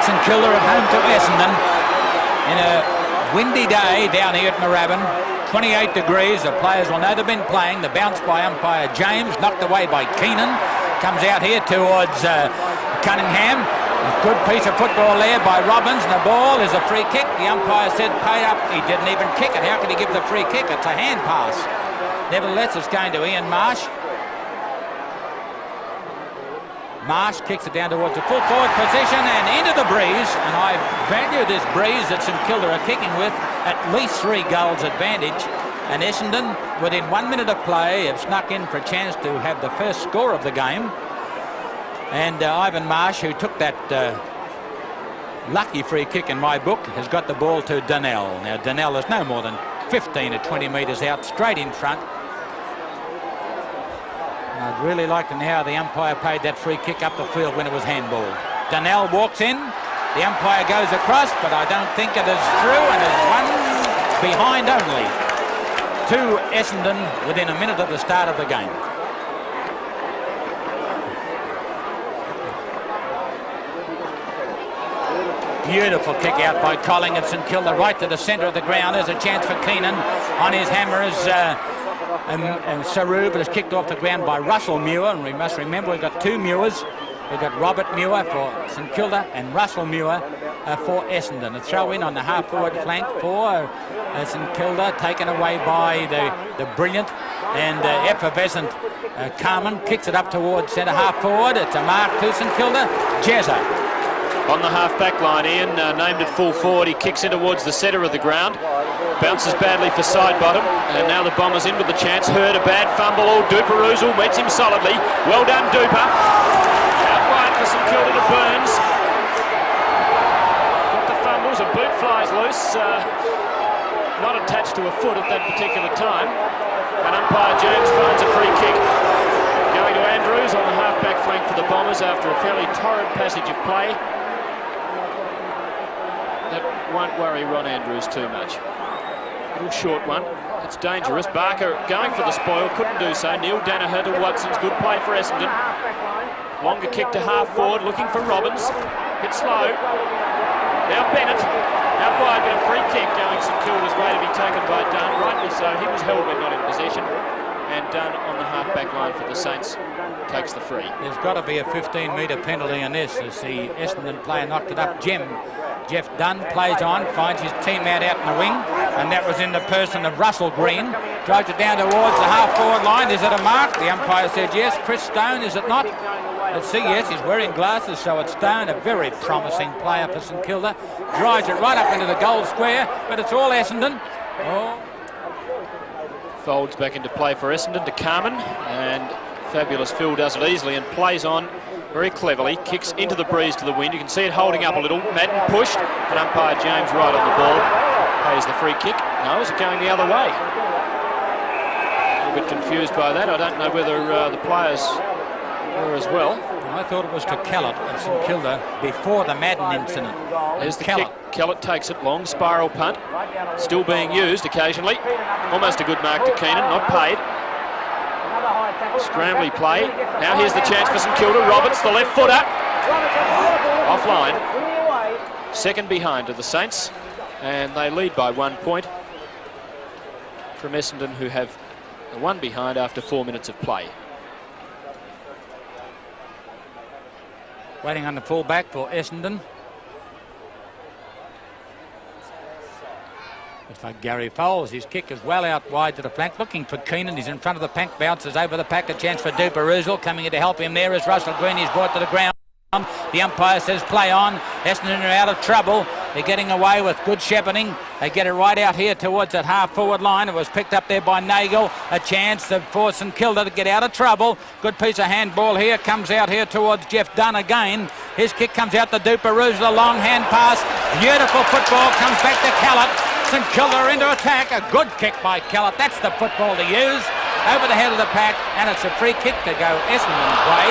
St Kilda at home to Essendon in a windy day down here at Moorabbin. 28 degrees. The players will know they've been playing. The bounce by umpire James, knocked away by Keenan. Comes out here towards Cunningham. A good piece of football there by Robbins, and the ball is a free kick. The umpire said pay up. He didn't even kick it. How can he give the free kick? It's a hand pass. Nevertheless, it's going to Ian Marsh. Marsh kicks it down towards the full forward position and into the breeze. And I value this breeze that St Kilda are kicking with at least 3 goals advantage. And Essendon, within 1 minute of play, have snuck in for a chance to have the first score of the game. And Ivan Marsh, who took that lucky free kick in my book, has got the ball to Donnell. Now Donnell is no more than 15 or 20 metres out, straight in front. And I'd really like to know how the umpire paid that free kick up the field when it was handball. Donnell walks in, the umpire goes across, but I don't think it is through, and is one behind only to Essendon within a minute of the start of the game. Beautiful kick out by Colling at St Kilda, right to the centre of the ground. There's a chance for Keenan. On his hammer is Saru, but it's kicked off the ground by Russell Muir. And we must remember we've got 2 Muirs. We've got Robert Muir for St Kilda and Russell Muir for Essendon. A throw in on the half-forward flank for St Kilda, taken away by the brilliant and effervescent Carman. Kicks it up towards centre half-forward. It's a mark to St Kilda. Jezza. On the half-back line, Ian named it full forward. He kicks in towards the centre of the ground. Bounces badly for side bottom. And now the Bombers in with the chance. Hurd a bad fumble. Oh, Duper meets him solidly. Well done, Duper. Out wide for St Kilda to Burns. Got the fumbles. A boot flies loose. Not attached to a foot at that particular time. And umpire James finds a free kick. Going to Andrews on the half-back flank for the Bombers after a fairly torrid passage of play. That won't worry Ron Andrews too much. Little short one. It's dangerous. Barker going for the spoil. Couldn't do so. Neil Danaher to Watson's. Good play for Essendon. Longer kick to half-forward. Looking for Robbins. Bit slow. Now Bennett. Out wide, but a free kick going St Kilda's way to be taken by Dunn. Rightly so. He was held when not in possession. And Dunn on the half-back line for the Saints takes the free. There's got to be a 15-metre penalty in this as the Essendon player knocked it up. Jeff Dunn plays on, finds his teammate out in the wing, and that was in the person of Russell Green. Drives it down towards the half-forward line. Is it a mark? The umpire said yes. Chris Stone, is it not? Let's see, yes, he's wearing glasses, so it's Stone, a very promising player for St Kilda. Drives it right up into the goal square, but it's all Essendon. Oh. Folds back into play for Essendon to Carman, and fabulous Phil does it easily and plays on very cleverly, kicks into the breeze to the wind. You can see it holding up a little. Madden pushed, and umpire James right on the ball pays the free kick. No, is it going the other way? A little bit confused by that. I don't know whether the players were as well. I thought it was to Kellett at St Kilda before the Madden incident. There's the kick. Kellett takes it, long spiral punt, still being used occasionally. Almost a good mark to Keenan, not paid. Scrambly play. Now here's the chance for St Kilda. Roberts, the left footer. Offline. Second behind to the Saints, and they lead by 1 point from Essendon, who have the 1 behind after 4 minutes of play. Waiting on the full-back for Essendon. Looks like Gary Foles. His kick is well out wide to the flank. Looking for Keenan. He's in front of the pack. Bounces over the pack. A chance for Duper. Coming in to help him there is Russell Green. He's brought to the ground. The umpire says play on. Essendon are out of trouble. They're getting away with good shepherding. They get it right out here towards that half-forward line. It was picked up there by Nagel. A chance for St Kilda to get out of trouble. Good piece of handball here. Comes out here towards Jeff Dunn again. His kick comes out to Duper. A long hand pass. Beautiful football. Comes back to Kellett. St Kilda into attack. A good kick by Kellett. That's the football to use. Over the head of the pack. And it's a free kick to go Essendon's way.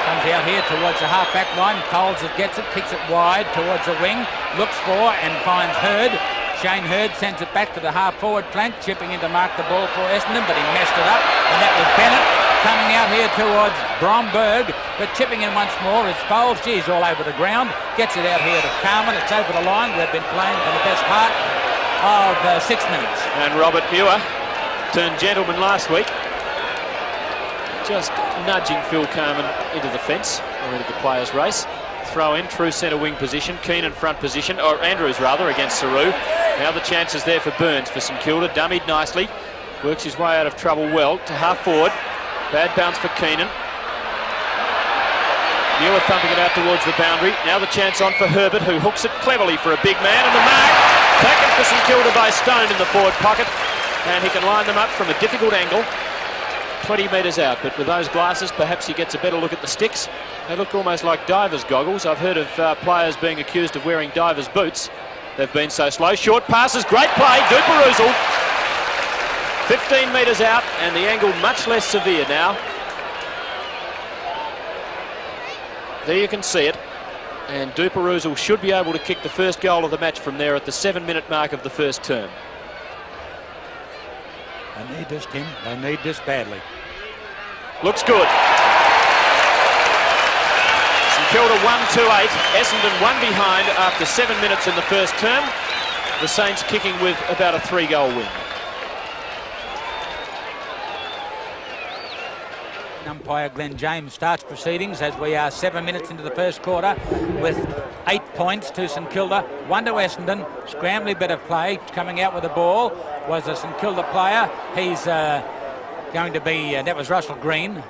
Comes out here towards the half-back line. Coles gets it, kicks it wide towards the wing. Looks for and finds Hurd. Shane Hurd sends it back to the half-forward flank, chipping in to mark the ball for Essendon, but he messed it up. And that was Bennett. coming out here towards Bromberg, but chipping in once more is Foles. He's all over the ground. Gets it out here to Carman. It's over the line. We've been playing for the best part of 6 minutes. And Robert Muir turned gentleman last week, just nudging Phil Carman into the fence, or into the players' race. Throw in, true centre wing position. Keenan front position, or Andrews rather, against Saru. Now the chance is there for Burns for St Kilda. Dummied nicely. Works his way out of trouble well to half forward. Bad bounce for Keenan. Muir thumping it out towards the boundary. Now the chance on for Herbert, who hooks it cleverly for a big man. And the mark taken for St Kilda by Stone in the forward pocket. And he can line them up from a difficult angle. 20 metres out, but with those glasses, perhaps he gets a better look at the sticks. They look almost like divers' goggles. I've heard of players being accused of wearing divers' boots. They've been so slow. Short passes, great play, Duperuzal. 15 metres out, and the angle much less severe now. There you can see it. And Duperuzal should be able to kick the first goal of the match from there at the 7-minute mark of the first term. They need this, Tim. They need this badly. Looks good. St Kilda 1-2-8. Essendon 1 behind after 7 minutes in the first term. The Saints kicking with about a 3-goal win. Umpire Glenn James starts proceedings as we are 7 minutes into the first quarter with 8 points to St Kilda, 1 to Essendon. Scrambly bit of play. Coming out with the ball was a St Kilda player. He's going to be, that was Russell Green,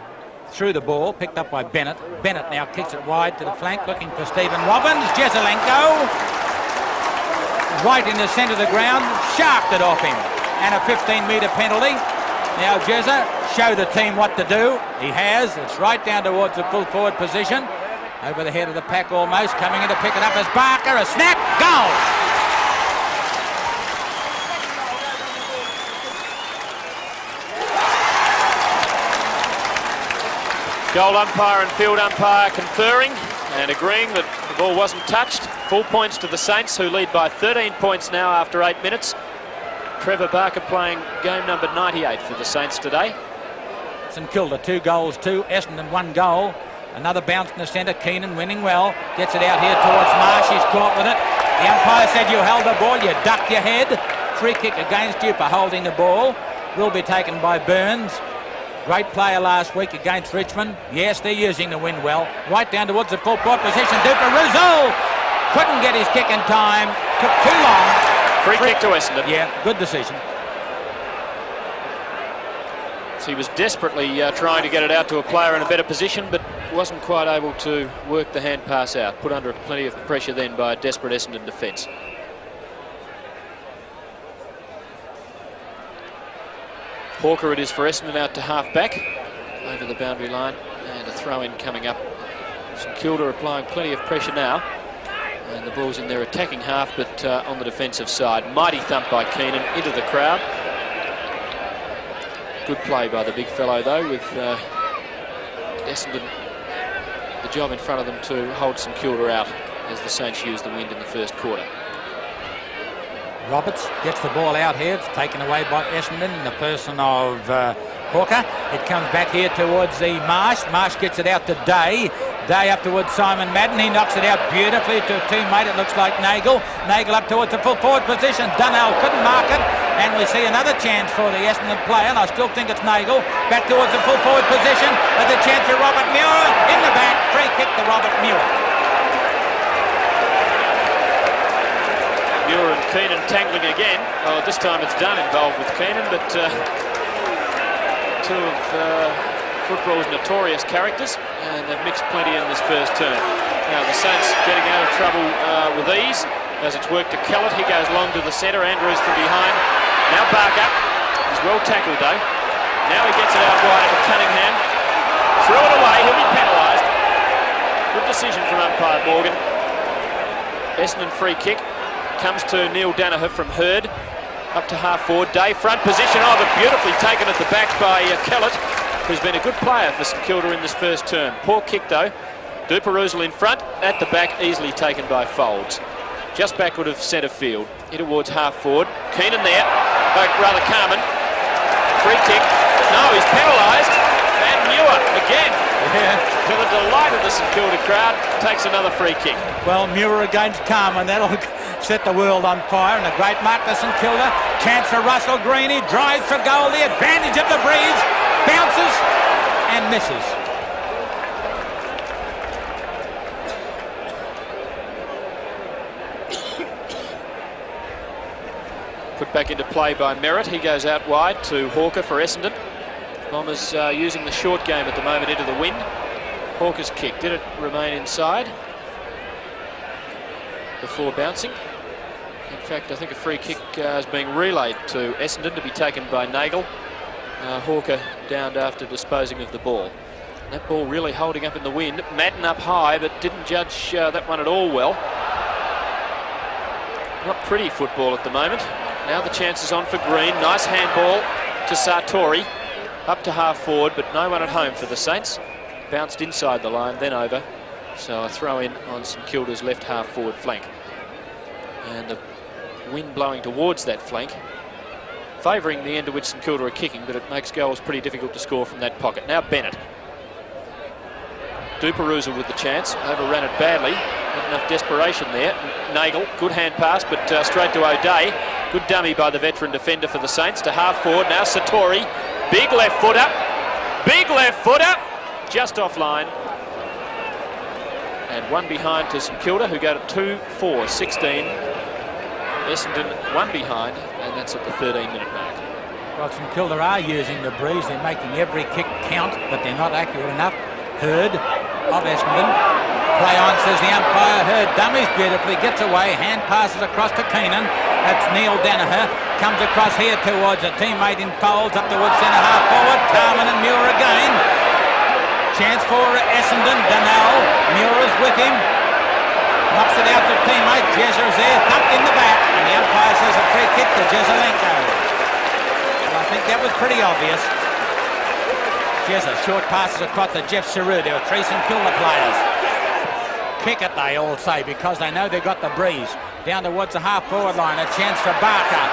through the ball, picked up by Bennett. Bennett now kicks it wide to the flank, looking for Stephen Robbins. Jesaulenko, right in the centre of the ground, sharped it off him. And a 15-metre penalty. Now Jezza, show the team what to do. He has. It's right down towards the full forward position. Over the head of the pack almost. Coming in to pick it up as Barker. A snap. Goal! Goal umpire and field umpire conferring and agreeing that the ball wasn't touched. Full points to the Saints, who lead by 13 points now after 8 minutes. Trevor Barker playing game number 98 for the Saints today. St Kilda 2 goals, 2. Essendon 1 goal. Another bounce in the centre. Keenan winning well. Gets it out here towards Marsh. He's caught with it. The umpire said you held the ball. You ducked your head. Free kick against you for holding the ball. Will be taken by Burns. Great player last week against Richmond. Yes, they're using the wind well. Right down towards the full court position. Duperuzal couldn't get his kick in time. Took too long. Free kick to Essendon. Yeah, good decision. So he was desperately trying to get it out to a player in a better position, but wasn't quite able to work the hand pass out. Put under plenty of pressure then by a desperate Essendon defence. Hawker it is for Essendon out to half-back, over the boundary line, and a throw-in coming up. St Kilda applying plenty of pressure now, and the ball's in their attacking half, but on the defensive side. Mighty thump by Keenan into the crowd. Good play by the big fellow, though, with Essendon the job in front of them to hold St Kilda out as the Saints use the wind in the first quarter. Roberts gets the ball out here. It's taken away by Essendon in the person of Hawker. It comes back here towards the Marsh. Marsh gets it out to Day. Day up towards Simon Madden. He knocks it out beautifully to a teammate. It looks like Nagel. Nagel up towards the full forward position. Dunnell couldn't mark it. And we see another chance for the Essendon player. And I still think it's Nagel. Back towards the full forward position. With a chance for Robert Muir. In the back. Free kick to Robert Muir. Muir and Keenan tangling again. Oh, this time it's Dunn involved with Keenan, but two of football's notorious characters, and they've mixed plenty in this first term. Now the Saints getting out of trouble with ease as it's worked to Kellett. He goes long to the centre. Andrews from behind. Now Barker. He's well tackled though. Now he gets it out wide for Cunningham. Threw it away. He'll be penalised. Good decision from umpire Morgan. Essendon free kick. Comes to Neil Danaher from Hurd. Up to half forward. Day front position. Oh, but beautifully taken at the back by Kellett, who's been a good player for St Kilda in this first term. Poor kick though. Duperuzal in front. At the back, easily taken by Folds. Just backward of centre field. In towards half forward. Keenan there. Rather Carman. Free kick. No, he's penalised. And Muir again. Yeah. To the delight of the St Kilda crowd, takes another free kick. Well, Muir against Carman, that'll set the world on fire, and a great mark for St Kilda. Chance for Russell Greene, drives for goal, the advantage of the breeze, bounces and misses. Put back into play by Merritt. He goes out wide to Hawker for Essendon. Bombers using the short game at the moment into the wind. Hawker's kick. Did it remain inside before bouncing? In fact, I think a free kick is being relayed to Essendon to be taken by Nagel. Hawker downed after disposing of the ball. That ball really holding up in the wind. Madden up high, but didn't judge that one at all well. Not pretty football at the moment. Now the chance is on for Green. Nice handball to Sartori. Up to half forward, but no one at home for the Saints. Bounced inside the line, then over. So a throw in on St Kilda's left half forward flank. And the wind blowing towards that flank, favouring the end to which St Kilda are kicking, but it makes goals pretty difficult to score from that pocket. Now Bennett. Duperouzal with the chance, overran it badly. Not enough desperation there. Nagel, good hand pass, but straight to O'Day. Good dummy by the veteran defender for the Saints to half forward. Now Sartori, big left footer, just offline. And one behind to St Kilda, who go to 2-4-16. Essendon one behind, and that's at the 13-minute mark. Well, St Kilda are using the breeze. They're making every kick count, but they're not accurate enough. Hurd of Essendon. Play on, says the umpire. Hurd dummies beautifully, gets away, hand passes across to Keenan. That's Neil Danaher. Comes across here towards a teammate in Folds, up towards centre half forward. Carman and Muir again. Chance for Essendon. Donnell. Muir is with him. Knocks it out to teammate. Jezza is there, thumped in the back. And the umpire says a free kick to Jesaulenko. Well, I think that was pretty obvious. Jezza, short passes across to Jeff Saru. There were three St Kilda players. Kick it, they all say, because they know they've got the breeze. Down towards the half-forward line, a chance for Barker.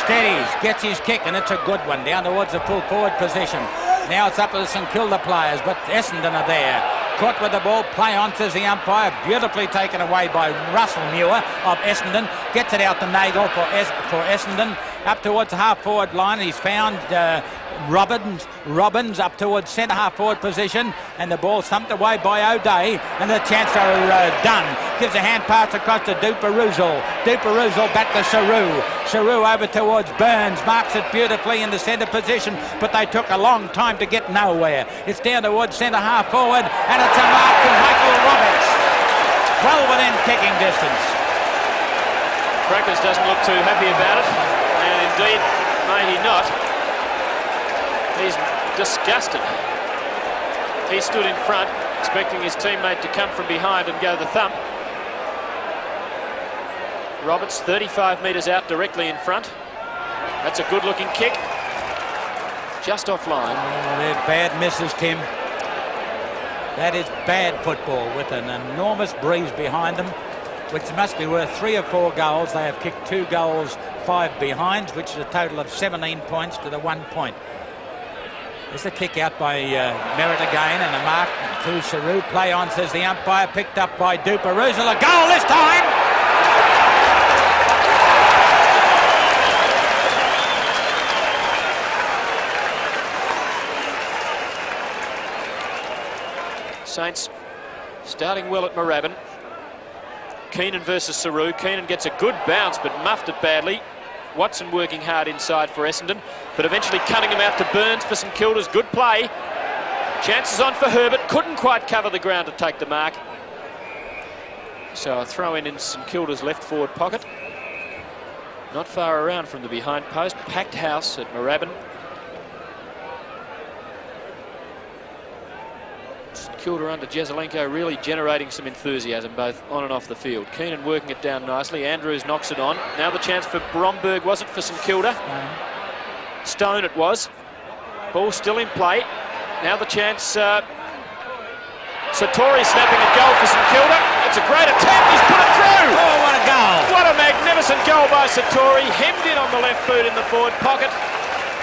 Steadies, gets his kick, and it's a good one. Down towards the full-forward position. Now it's up to the St Kilda players, but Essendon are there. Caught with the ball, play on, says the umpire. Beautifully taken away by Russell Muir of Essendon. Gets it out to Nagel for Essendon. Up towards the half-forward line, he's found Robbins up towards centre half-forward position, and the ball thumped away by O'Day, and the chance for Dunn. Gives a hand pass across to Duperouzal. Duperouzal back to Saru. Saru over towards Burns, marks it beautifully in the centre position, but they took a long time to get nowhere. It's down towards centre half-forward, and it's a mark from Michael Roberts. Well within kicking distance. Crackers doesn't look too happy about it, and indeed, may he not. He's disgusted. He stood in front, expecting his teammate to come from behind and go the thump. Roberts 35 metres out directly in front. That's a good-looking kick. Just offline. Oh, they're bad misses, Tim. That is bad football with an enormous breeze behind them, which must be worth 3 or 4 goals. They have kicked 2 goals, 5 behinds, which is a total of 17 points to the 1 point. There's a kick out by Merritt again, and a mark to Saru. Play on, says the umpire, picked up by Duperouzal. A goal this time! Saints starting well at Moorabbin. Keenan versus Saru. Keenan gets a good bounce, but muffed it badly. Watson working hard inside for Essendon, but eventually Cunningham out to Burns for St Kilda's good play. Chances on for Herbert, couldn't quite cover the ground to take the mark. So a throw in St Kilda's left forward pocket. Not far around from the behind post. Packed house at Moorabbin. St Kilda under Jesaulenko really generating some enthusiasm both on and off the field. Keenan working it down nicely. Andrews knocks it on. Now the chance for Bromberg, was it for St Kilda? Stone it was. Ball still in play. Now the chance. Sartori snapping a goal for St Kilda. It's a great attempt. He's put it through. Oh, what a goal. What a magnificent goal by Sartori. Hemmed in on the left boot in the forward pocket.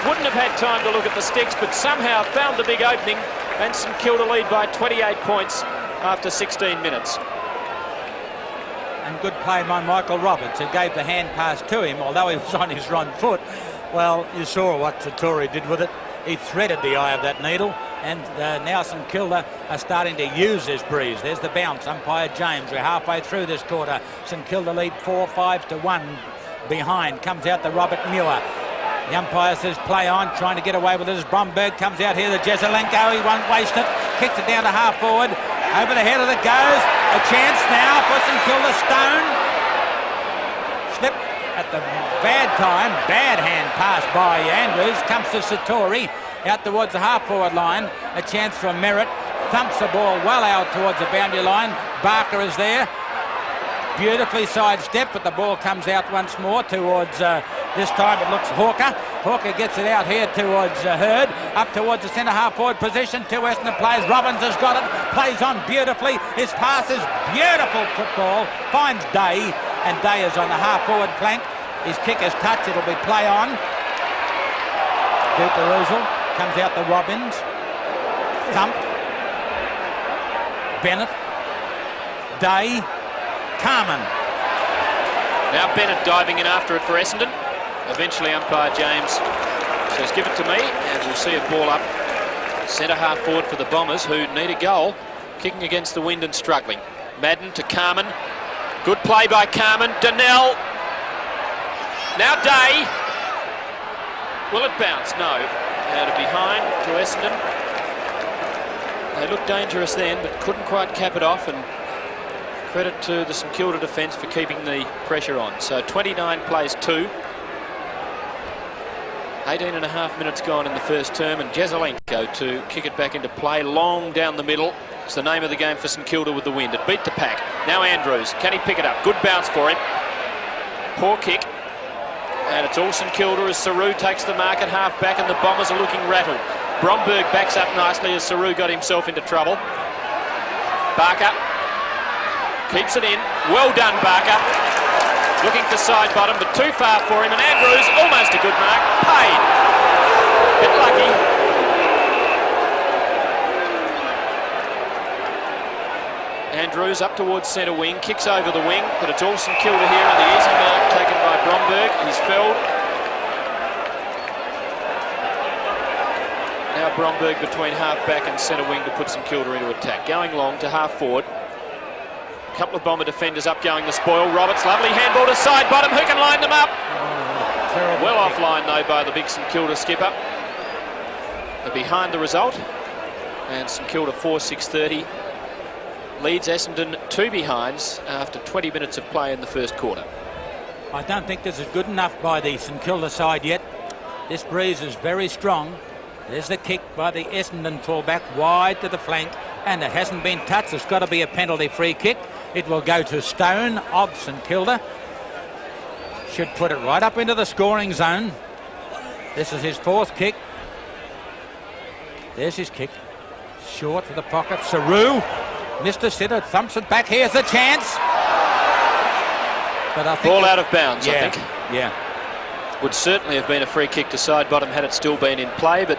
Wouldn't have had time to look at the sticks, but somehow found the big opening. And St Kilda lead by 28 points after 16 minutes. And good play by Michael Roberts, who gave the hand pass to him, although he was on his wrong foot. Well, you saw what Satori did with it. He threaded the eye of that needle, and now St Kilda are starting to use this breeze. There's the bounce. Umpire James, we're halfway through this quarter. St Kilda lead 4-5-1 behind. Comes out to Robert Muir. The umpire says play on, trying to get away with it as Bromberg comes out here. The Jesaulenko, he won't waste it. Kicks it down to half forward. Over the head of it goes. A chance now for St Kilda. Stone. Slip at the bad time. Bad hand pass by Andrews. Comes to Satori. Out towards the half forward line. A chance for Merritt. Thumps the ball well out towards the boundary line. Barker is there. Beautifully sidestepped, but the ball comes out once more towards, this time it looks Hawker. Hawker gets it out here towards Hurd, up towards the centre half forward position. Two Essendon players. Robbins has got it, plays on beautifully. His pass is beautiful football, finds Day, and Day is on the half forward flank. His kick is touched, it'll be play on. Duperuzal comes out to Robbins. Thump. Bennett. Day. Carman. Now Bennett diving in after it for Essendon. Eventually umpire James says give it to me, and we'll see a ball up centre half forward for the Bombers, who need a goal. Kicking against the wind and struggling. Madden to Carman. Good play by Carman. Donnell. Now Day. Will it bounce? No. Out of behind to Essendon. They looked dangerous then, but couldn't quite cap it off, and credit to the St Kilda defence for keeping the pressure on. So 29 plays 2. 18 and a half minutes gone in the first term, and Jesaulenko to kick it back into play. Long down the middle. It's the name of the game for St Kilda with the wind. It beat the pack. Now Andrews. Can he pick it up? Good bounce for him. Poor kick. And it's all St Kilda as Saru takes the mark at half back, and the Bombers are looking rattled. Bromberg backs up nicely as Saru got himself into trouble. Barker keeps it in. Well done, Barker. Looking for side bottom, but too far for him. And Andrews, almost a good mark. Paid. Bit lucky. Andrews up towards centre wing. Kicks over the wing, but it's all St Kilda here. And the easy mark taken by Bromberg. He's felled. Now Bromberg between half back and centre wing to put St Kilda into attack. Going long to half forward. A couple of Bomber defenders up going the spoil. Roberts, lovely handball to side bottom. Who can line them up? Well offline though by the big St Kilda skipper. They're behind the result. And St Kilda 4-6-30 leads Essendon 2 behinds after 20 minutes of play in the first quarter. I don't think this is good enough by the St Kilda side yet. This breeze is very strong. There's the kick by the Essendon fullback wide to the flank, and it hasn't been touched. It's got to be a penalty free kick. It will go to Stone of St Kilda. Should put it right up into the scoring zone. This is his 4th kick. There's his kick. Short to the pocket. Saru. Mr. Sitter thumps it back. Here's the chance. But I think ball out of bounds, yeah, I think. Yeah. Would certainly have been a free kick to side bottom had it still been in play, but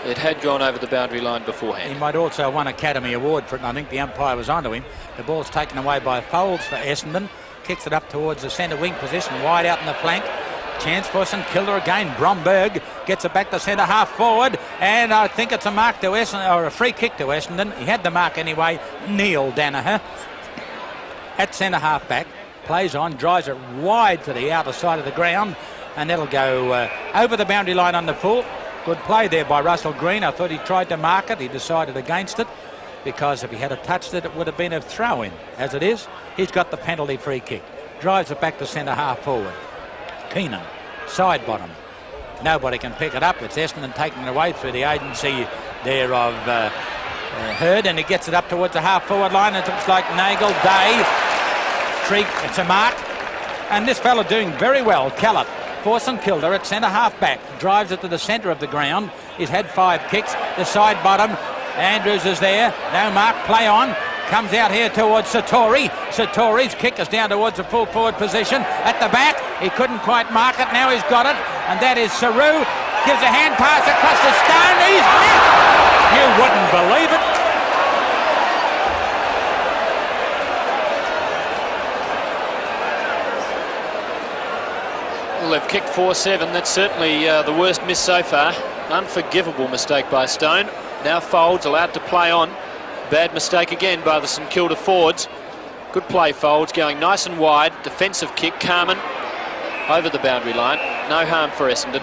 it had gone over the boundary line beforehand. He might also have won Academy Award for it, and I think the umpire was onto him. The ball's taken away by Folds for Essendon. Kicks it up towards the centre wing position, wide out in the flank. Chance for St Kilda again. Bromberg gets it back to centre half forward, and I think it's a mark to Essendon, or a free kick to Essendon. He had the mark anyway. Neil Danaher at centre half back, plays on, drives it wide to the outer side of the ground, and that'll go over the boundary line on the full. Good play there by Russell Green. I thought he tried to mark it. He decided against it, because if he had touched it, it would have been a throw-in. As it is, he's got the penalty free kick. Drives it back to centre half forward. Keenan, side bottom. Nobody can pick it up. It's Essendon taking it away through the agency there of Hurd, and he gets it up towards the half forward line. It looks like Nagel, Day, Treek. It's a mark. And this fella doing very well, Callett, for St Kilda at centre half back. Drives it to the centre of the ground. He's had 5 kicks. The side bottom. Andrews is there. No mark. Play on. Comes out here towards Satori. Satori's kick is down towards the full forward position. At the back, he couldn't quite mark it. Now he's got it. And that is Saru. Gives a hand pass across the Stone. He's missed. You wouldn't believe it. Well, they've kicked 4-7. That's certainly the worst miss so far. Unforgivable mistake by Stone. Now Folds allowed to play on. Bad mistake again by the St Kilda forwards. Good play, Folds, going nice and wide. Defensive kick, Carman over the boundary line. No harm for Essendon.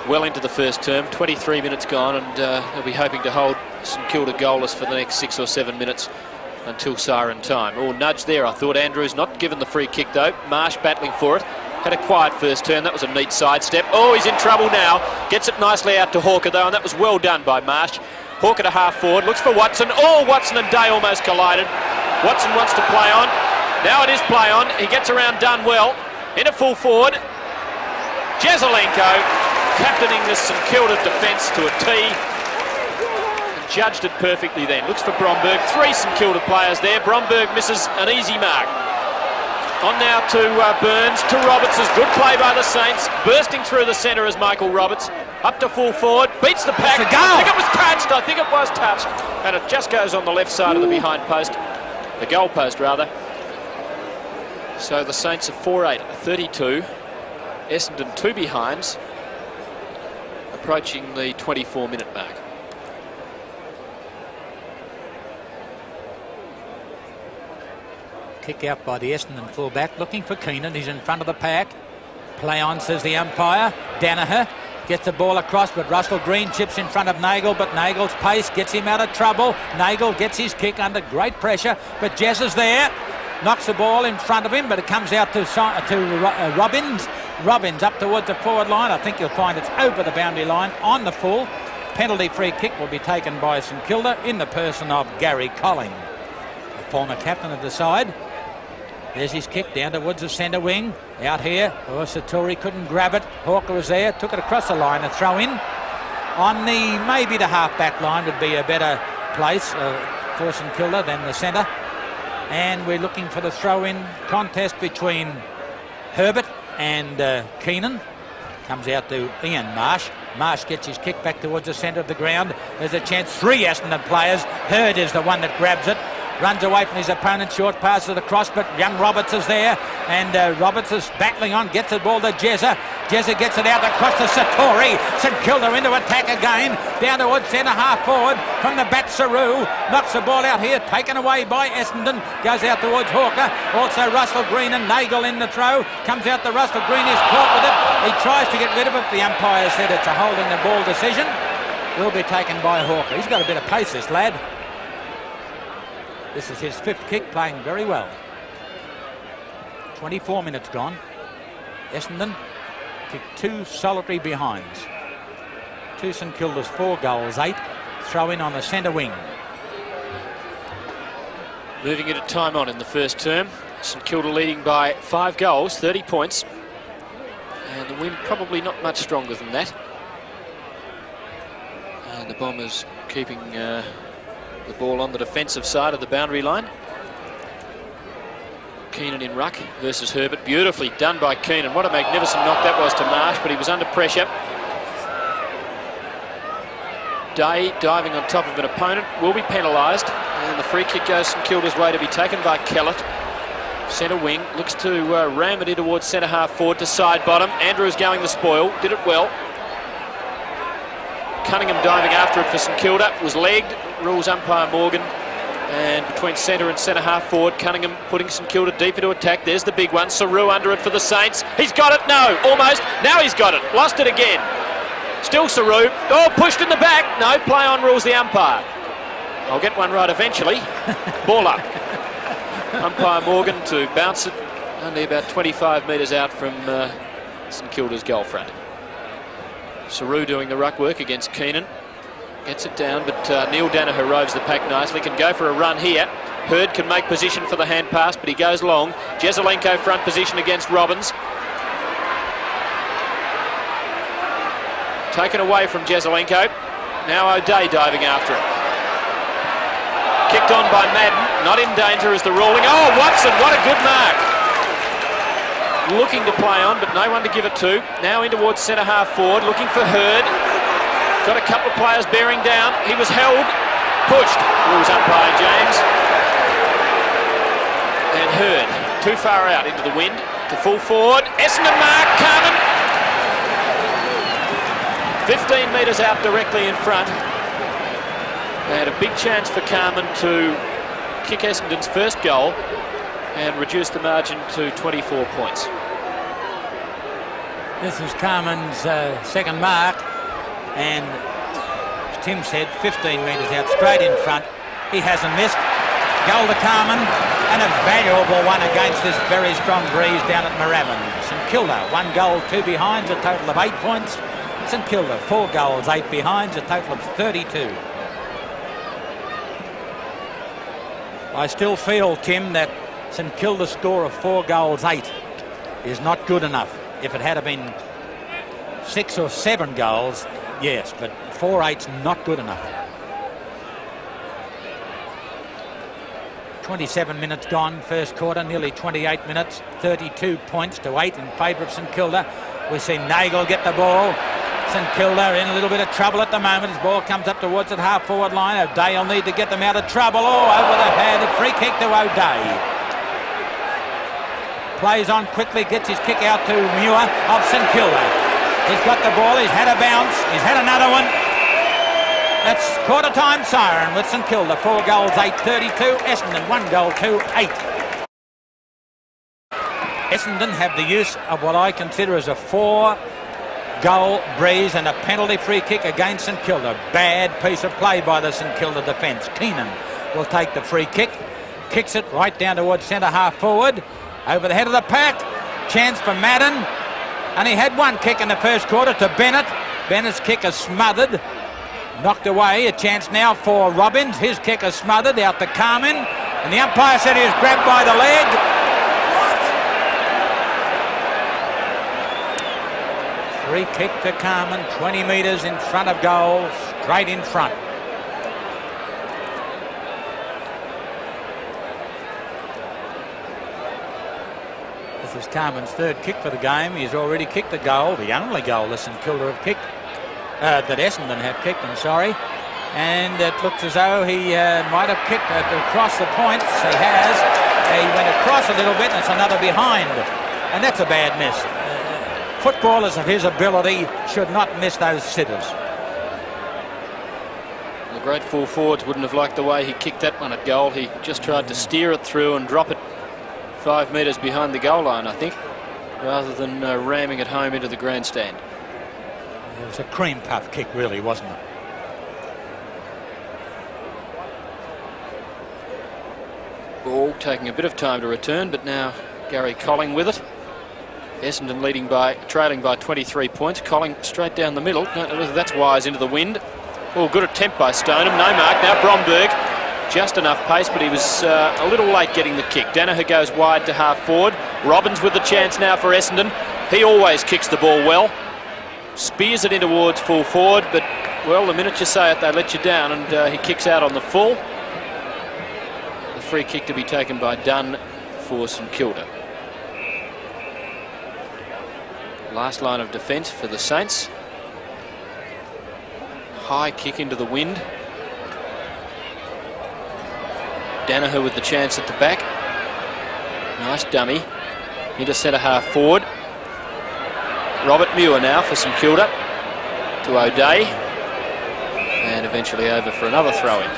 Well into the first term, 23 minutes gone, and they'll be hoping to hold St Kilda goalless for the next 6 or 7 minutes until siren time. Oh, nudge there, I thought. Andrews not given the free kick though. Marsh battling for it. Had a quiet first turn. That was a neat sidestep. Oh, he's in trouble now. Gets it nicely out to Hawker though, and that was well done by Marsh. Hawker to half forward, looks for Watson. Oh, Watson and Day almost collided. Watson wants to play on. Now it is play on. He gets around Dunn well. Into full forward. Jesaulenko captaining this St Kilda defence to a T. And judged it perfectly then. Looks for Bromberg. 3 St Kilda players there. Bromberg misses an easy mark. On now to Burns, to Roberts. Good play by the Saints. Bursting through the centre is Michael Roberts. Up to full forward. Beats the pack. I think it was touched. And it just goes on the left side of the behind post. The goal post, rather. So the Saints are 4-8, 32. Essendon 2 behinds. Approaching the 24-minute mark. Kick out by the Essendon fullback, looking for Keenan. He's in front of the pack. Play on, says the umpire. Danaher gets the ball across, but Russell Green chips in front of Nagel, but Nagel's pace gets him out of trouble. Nagel gets his kick under great pressure, but Jezza's there. Knocks the ball in front of him, but it comes out to Robbins. Robbins up towards the forward line. I think you'll find it's over the boundary line on the full. Penalty free kick will be taken by St Kilda in the person of Gary Colling, the former captain of the side. There's his kick down towards the centre wing. Out here, Satori couldn't grab it. Hawker was there, took it across the line, a throw in. On the, maybe the half-back line would be a better place for St Kilda than the centre. And we're looking for the throw-in contest between Herbert and Keenan. Comes out to Ian Marsh. Marsh gets his kick back towards the centre of the ground. There's a chance, 3 Essendon players. Hurd is the one that grabs it. Runs away from his opponent, short passes it across, but young Roberts is there, and Roberts is battling on, gets the ball to Jezza. Jezza gets it out across to Satori. St Kilda into attack again, down towards centre half forward, from the back Saru, knocks the ball out here, taken away by Essendon, goes out towards Hawker, also Russell Green and Nagel in the throw, comes out to Russell Green, is caught with it, he tries to get rid of it, the umpire said it's a holding the ball decision, will be taken by Hawker. He's got a bit of pace, this lad. This is his 5th kick, playing very well. 24 minutes gone. Essendon kicked 2 solitary behinds. 2 St Kilda's 4 goals, 8. Throw in on the centre wing. Moving it at time on in the first term. St Kilda leading by 5 goals, 30 points. And the wind probably not much stronger than that. And the Bombers keeping the ball on the defensive side of the boundary line. Keenan in ruck versus Herbert. Beautifully done by Keenan. What a magnificent knock that was to Marsh, but he was under pressure. Day diving on top of an opponent will be penalised, and the free kick goes St Kilda's way to be taken by Kellett. Centre wing looks to ram it in towards centre half forward to side bottom. Andrews going the spoil, did it well. Cunningham diving after it for St Kilda, was legged, rules umpire Morgan, and between centre and centre half forward, Cunningham putting St Kilda deep into attack. There's the big one, Saru under it for the Saints. He's got it, no, almost, now he's got it, lost it again. Still Saru, oh, pushed in the back, no, play on rules the umpire. I'll get one right eventually, ball up. Umpire Morgan to bounce it only about 25 metres out from St Kilda's goal front. Saru doing the ruck work against Keenan. Gets it down, but Neil Danaher roves the pack nicely. Can go for a run here. Hurd can make position for the hand pass, but he goes long. Jesaulenko front position against Robbins. Taken away from Jesaulenko. Now O'Day diving after it. Kicked on by Madden. Not in danger as the ruling. Oh, Watson, what a good mark. Looking to play on, but no one to give it to. Now in towards centre half forward, looking for Hurd. Got a couple of players bearing down. He was held, pushed. Rules umpire James. And Hurd, too far out into the wind, to full forward. Essendon mark, Carman. 15 metres out directly in front. They had a big chance for Carman to kick Essendon's first goal and reduce the margin to 24 points. This is Carman's second mark, and as Tim said, 15 metres out straight in front. He hasn't missed. Goal to Carman, and a valuable one against this very strong breeze down at Moorabbin. St Kilda 1 goal, 2 behinds, a total of 8 points. St Kilda 4 goals, 8 behinds, a total of 32. I still feel, Tim, that St Kilda's score of 4 goals, 8 is not good enough. If it had been 6 or 7 goals, yes, but 4-8's not good enough. 27 minutes gone, first quarter, nearly 28 minutes, 32 points to 8 in favour of St Kilda. We see Nagel get the ball. St Kilda in a little bit of trouble at the moment. His ball comes up towards the half-forward line. O'Day will need to get them out of trouble. Oh, over the head, a free kick to O'Day. Plays on quickly, gets his kick out to Muir of St Kilda. He's got the ball, he's had a bounce, he's had another one. That's quarter time siren with St Kilda. 4 goals, 8-32. Essendon 1 goal, 2-8. Essendon have the use of what I consider as a 4-goal breeze and a penalty free kick against St Kilda. Bad piece of play by the St Kilda defence. Keenan will take the free kick, kicks it right down towards centre half forward. Over the head of the pack, chance for Madden, and he had 1 kick in the first quarter to Bennett. Bennett's kick is smothered, knocked away. A chance now for Robbins. His kick is smothered out to Carman, and the umpire said he was grabbed by the leg. Free kick to Carman, 20 metres in front of goal, straight in front. This is Carman's 3rd kick for the game. He's already kicked a goal, the only goal that St Kilda have kicked, that Essendon have kicked, I'm sorry. And it looks as though he might have kicked across the points. He has. He went across a little bit, and it's another behind. And that's a bad miss. Footballers of his ability should not miss those sitters. The great full forwards wouldn't have liked the way he kicked that one at goal. He just tried to steer it through and drop it 5 metres behind the goal line, I think, rather than ramming it home into the grandstand. It was a cream puff kick, really, wasn't it? Ball taking a bit of time to return, but now Gary Colling with it. Essendon trailing by 23 points. Colling straight down the middle. No, that's wise into the wind. Oh, good attempt by Stoneham. No mark. Now Bromberg. Just enough pace, but he was a little late getting the kick. Danaher goes wide to half forward. Robbins with the chance now for Essendon. He always kicks the ball well. Spears it in towards full forward, but, well, the minute you say it, they let you down, and he kicks out on the full. The free kick to be taken by Dunn for St Kilda. Last line of defence for the Saints. High kick into the wind. Danaher with the chance at the back. Nice dummy. Into centre half forward. Robert Muir now for St Kilda. To O'Day. And eventually over for another throw-in.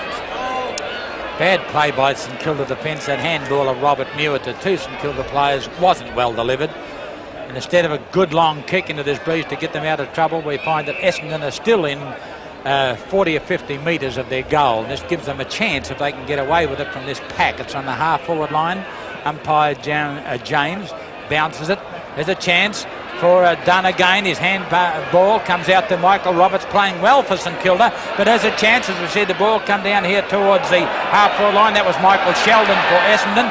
Bad play by St Kilda defence. That handball of Robert Muir to 2 St Kilda players wasn't well delivered. And instead of a good long kick into this breeze to get them out of trouble, we find that Essendon are still in 40 or 50 metres of their goal. And this gives them a chance if they can get away with it from this pack. It's on the half-forward line. Umpire James bounces it. There's a chance for Dunn again. His ball comes out to Michael Roberts, playing well for St Kilda. But there's a chance, as we see the ball come down here towards the half-forward line. That was Michael Sheldon for Essendon.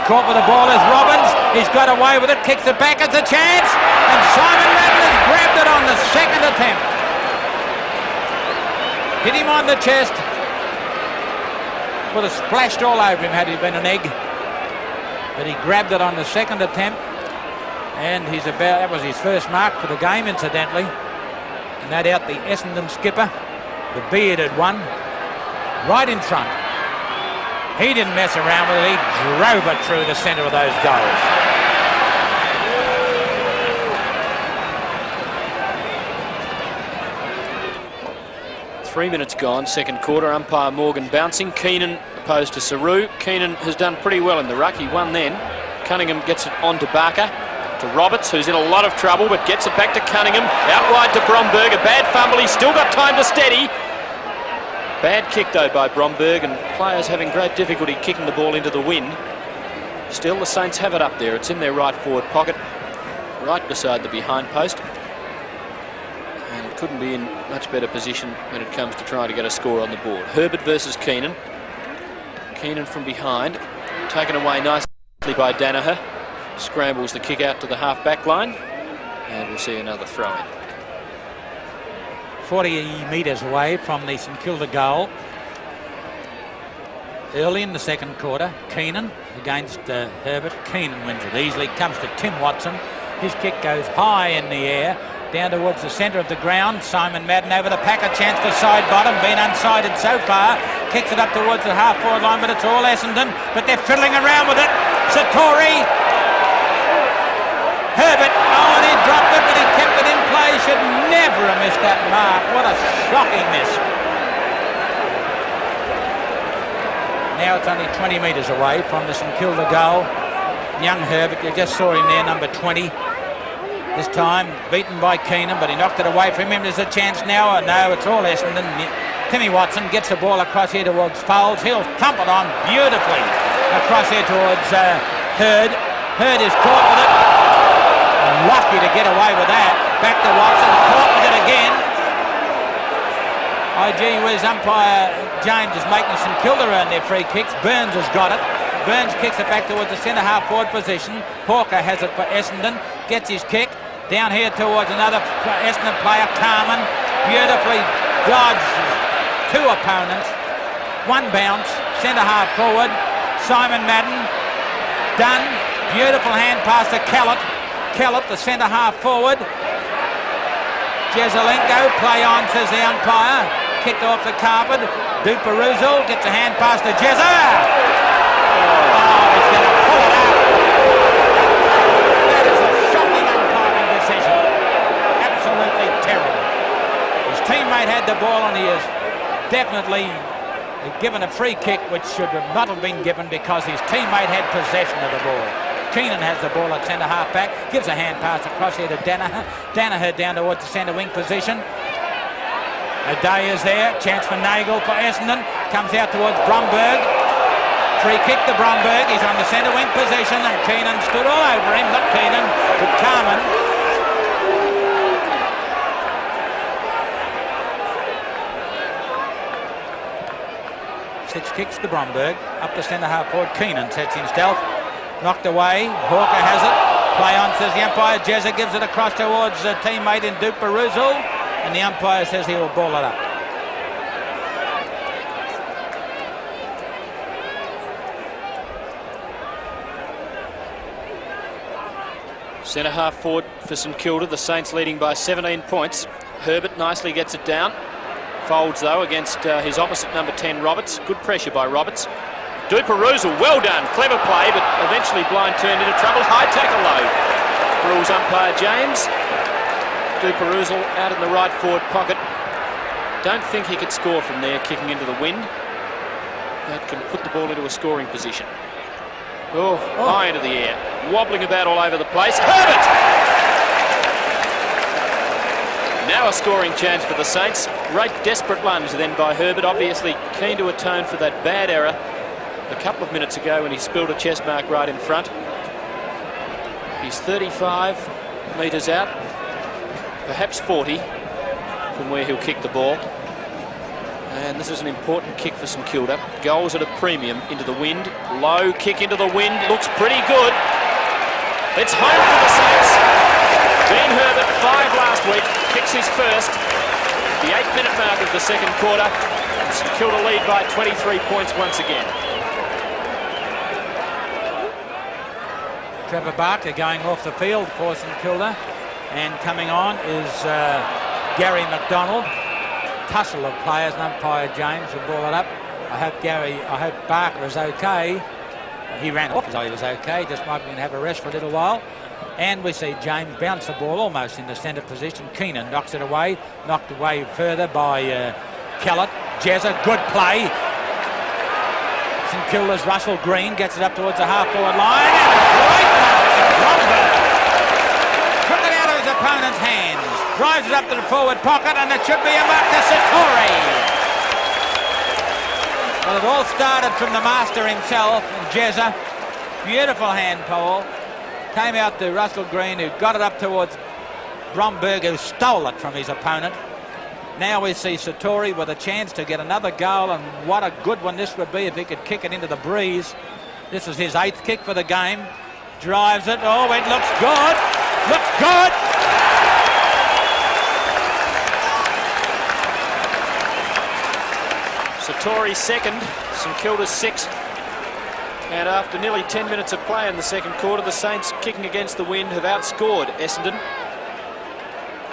Caught with the ball is Robbins. He's got away with it, kicks it back. It's a chance. And Simon Madden has grabbed it on the 2nd attempt. Hit him on the chest. Would have splashed all over him had he been an egg. But he grabbed it on the 2nd attempt. And that was his first mark for the game, incidentally. No doubt the Essendon skipper, the bearded one, right in front. He didn't mess around with it. He drove it through the centre of those goals. Three minutes gone, second quarter. Umpire Morgan bouncing. Keenan opposed to Saru. Keenan has done pretty well in the ruck. He won then. Cunningham gets it on to Barker. To Roberts, who's in a lot of trouble, but gets it back to Cunningham. Out wide to Bromberg. A bad fumble. He's still got time to steady. Bad kick, though, by Bromberg, and players having great difficulty kicking the ball into the wind. Still, the Saints have it up there. It's in their right forward pocket, right beside the behind post. And couldn't be in much better position when it comes to trying to get a score on the board. Herbert versus Keenan. Keenan from behind. Taken away nicely by Danaher. Scrambles the kick out to the half-back line. And we'll see another throw-in. 40 metres away from the St Kilda goal. Early in the second quarter, Keenan against Herbert. Keenan wins it easily. Comes to Tim Watson. His kick goes high in the air, down towards the centre of the ground. Simon Madden over the pack, a chance for side bottom. Been unsided so far. Kicks it up towards the half-forward line, but it's all Essendon. But they're fiddling around with it. Satori. Herbert. Oh, and he dropped it, but he kept it in play. Should never have missed that mark. What a shocking miss. Now it's only 20 metres away from the St Kilda goal. Young Herbert, you just saw him there, number 20. This time beaten by Keenan, but he knocked it away from him. There's a chance now. No, it's all Essendon. Timmy Watson gets the ball across here towards Foles. He'll thump it on beautifully across here towards Hurd. Hurd is caught with it. Lucky to get away with that. Back to Watson, caught with it again. Oh gee whiz, umpire James is making St Kilda earn their free kicks. Burns has got it. Burns kicks it back towards the centre half forward position. Hawker has it for Essendon. Gets his kick. Down here towards another Essendon player, Carman. Beautifully dodged two opponents. One bounce. Centre half forward. Simon Madden. Done. Beautiful hand pass to Kellett. Kellett, the centre half forward. Jesaulenko, play on, says the umpire. Kicked off the carpet. Duperuzal gets a hand pass to Jezza. Oh, he's going to pull it out. That is a shocking umpiring decision. Absolutely terrible. His teammate had the ball and he is definitely given a free kick which should not have been given because his teammate had possession of the ball. Keenan has the ball at centre half back, gives a hand pass across here to Danaher. Danaher down towards the centre wing position. O'Day is there, chance for Nagel for Essendon, comes out towards Bromberg. Free kick to Bromberg, he's on the centre wing position and Keenan stood all over him, not Keenan, but Carman. Six kicks to Bromberg, up the centre half forward, Keenan sets in stealth. Knocked away, Hawker has it. Play on, says the umpire. Jezza gives it across towards a teammate in Duperuzal, and the umpire says he will ball it up. Centre half forward for St Kilda, the Saints leading by 17 points. Herbert nicely gets it down. Folds though against his opposite number 10, Roberts. Good pressure by Roberts. Duperuzal, well done, clever play, but eventually Blind turned into trouble. High tackle low. Rules umpire James. Duperuzal out in the right forward pocket. Don't think he could score from there, kicking into the wind. That can put the ball into a scoring position. Oh, high into the air. Wobbling about all over the place. Herbert! Now a scoring chance for the Saints. Great desperate lunge then by Herbert, obviously keen to atone for that bad error a couple of minutes ago when he spilled a chest mark right in front. He's 35 metres out, perhaps 40 from where he'll kick the ball. And this is an important kick for St Kilda. Goals at a premium into the wind. Low kick into the wind, looks pretty good. It's home for the Saints. Dean Herbert, 5 last week, kicks his first. The 8-minute mark of the second quarter. St Kilda lead by 23 points once again. Trevor Barker going off the field for St Kilda, and coming on is Gary McDonald. Tussle of players, and umpire James will ball it up. I hope Barker is okay. He ran off as though he was okay, just might be going to have a rest for a little while. And we see James bounce the ball almost in the centre position. Keenan knocks it away, knocked away further by Kellett. Jezza, good play. St Kilda's Russell Green gets it up towards the half-forward line, and a great mark. Took it out of his opponent's hands, drives it up to the forward pocket, and it should be a mark to Satori. Well, it all started from the master himself, Jezza. Beautiful hand pole. Came out to Russell Green, who got it up towards Bromberg, who stole it from his opponent. Now we see Satori with a chance to get another goal, and what a good one this would be if he could kick it into the breeze. This is his 8th kick for the game. Drives it. Oh, it looks good. Looks good. Satori second, St Kilda's 6th. And after nearly 10 minutes of play in the second quarter, the Saints, kicking against the wind, have outscored Essendon.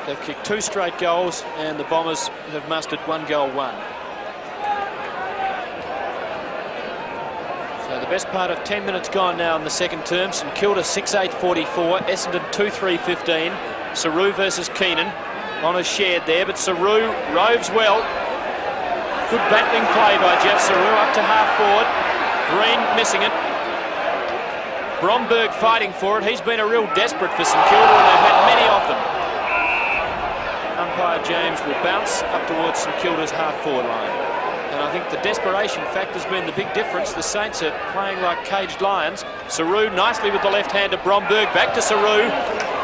They've kicked 2 straight goals, and the Bombers have mustered 1 goal won. So the best part of 10 minutes gone now in the second term. St Kilda 6-8-44, Essendon 2-3-15. Saru versus Keenan. Honours shared there, but Saru roves well. Good battling play by Jeff Saru up to half forward. Green missing it. Bromberg fighting for it. He's been a real desperate for St Kilda, and they've had many of them. Umpire James will bounce up towards St Kilda's half-forward line. And I think the desperation factor has been the big difference. The Saints are playing like caged lions. Saru nicely with the left hand of Bromberg. Back to Saru.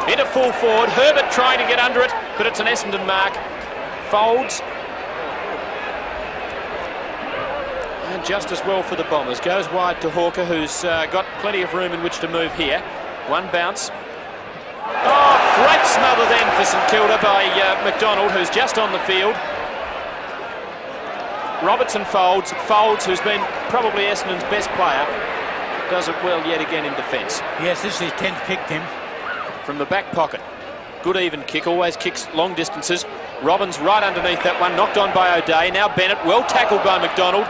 Into full forward. Herbert trying to get under it, but it's an Essendon mark. Folds. And just as well for the Bombers. Goes wide to Hawker, who's got plenty of room in which to move here. One bounce. Oh, great smother then for St Kilda by McDonald, who's just on the field. Robertson folds. Folds, who's been probably Essendon's best player, does it well yet again in defence. Yes, this is his 10th kick, Tim. From the back pocket. Good even kick, always kicks long distances. Robbins right underneath that one, knocked on by O'Day. Now Bennett, well tackled by McDonald.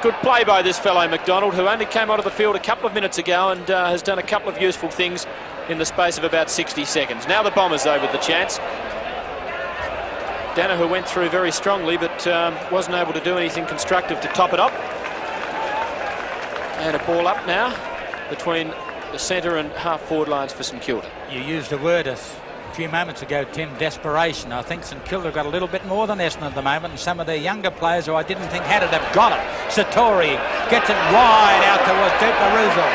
Good play by this fellow McDonald, who only came onto the field a couple of minutes ago and has done a couple of useful things in the space of about 60 seconds. Now the Bombers, though, with the chance. Danaher went through very strongly, but wasn't able to do anything constructive to top it up. And a ball up now between the centre and half-forward lines for St Kilda. You used a word a few moments ago, Tim, desperation. I think St Kilda got a little bit more than Essendon at the moment, and some of their younger players who I didn't think had it have got it. Satori gets it wide out towards Duparuzel.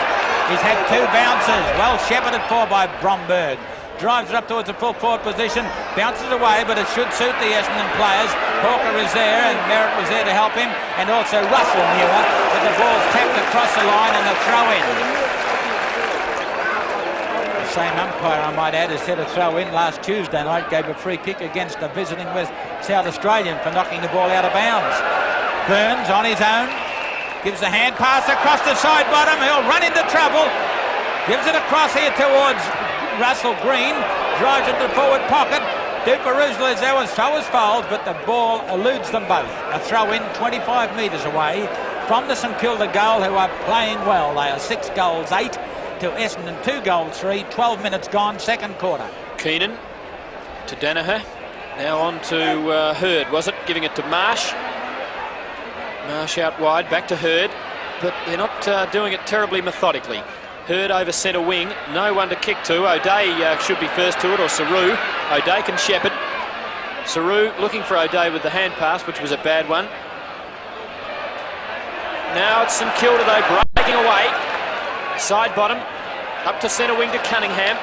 He's had 2 bounces, well shepherded for by Bromberg. Drives it up towards the full forward position, bounces away, but it should suit the Essendon players. Hawker is there, and Merritt was there to help him, and also Russell Muir, but the ball's tapped across the line and the throw in. The same umpire, I might add, has said a throw in last Tuesday night, gave a free kick against a visiting South Australian for knocking the ball out of bounds. Burns on his own. Gives the hand pass across the side bottom. He'll run into trouble. Gives it across here towards Russell Green. Drives it to the forward pocket. Duparuzel is there, and so is Foles, but the ball eludes them both. A throw in 25 metres away from the St Kilda goal, who are playing well. They are 6 goals 8 to Essendon 2 goals 3. 12 minutes gone, second quarter. Keenan to Danaher. Now on to Hurd, was it? Giving it to Marsh. Marsh out wide, back to Hurd, but they're not doing it terribly methodically. Hurd over centre wing, no one to kick to. O'Day should be first to it, or Saru. O'Day can shepherd. Saru looking for O'Day with the hand pass, which was a bad one. Now it's St Kilda, though, breaking away. Side bottom, up to centre wing to Cunningham.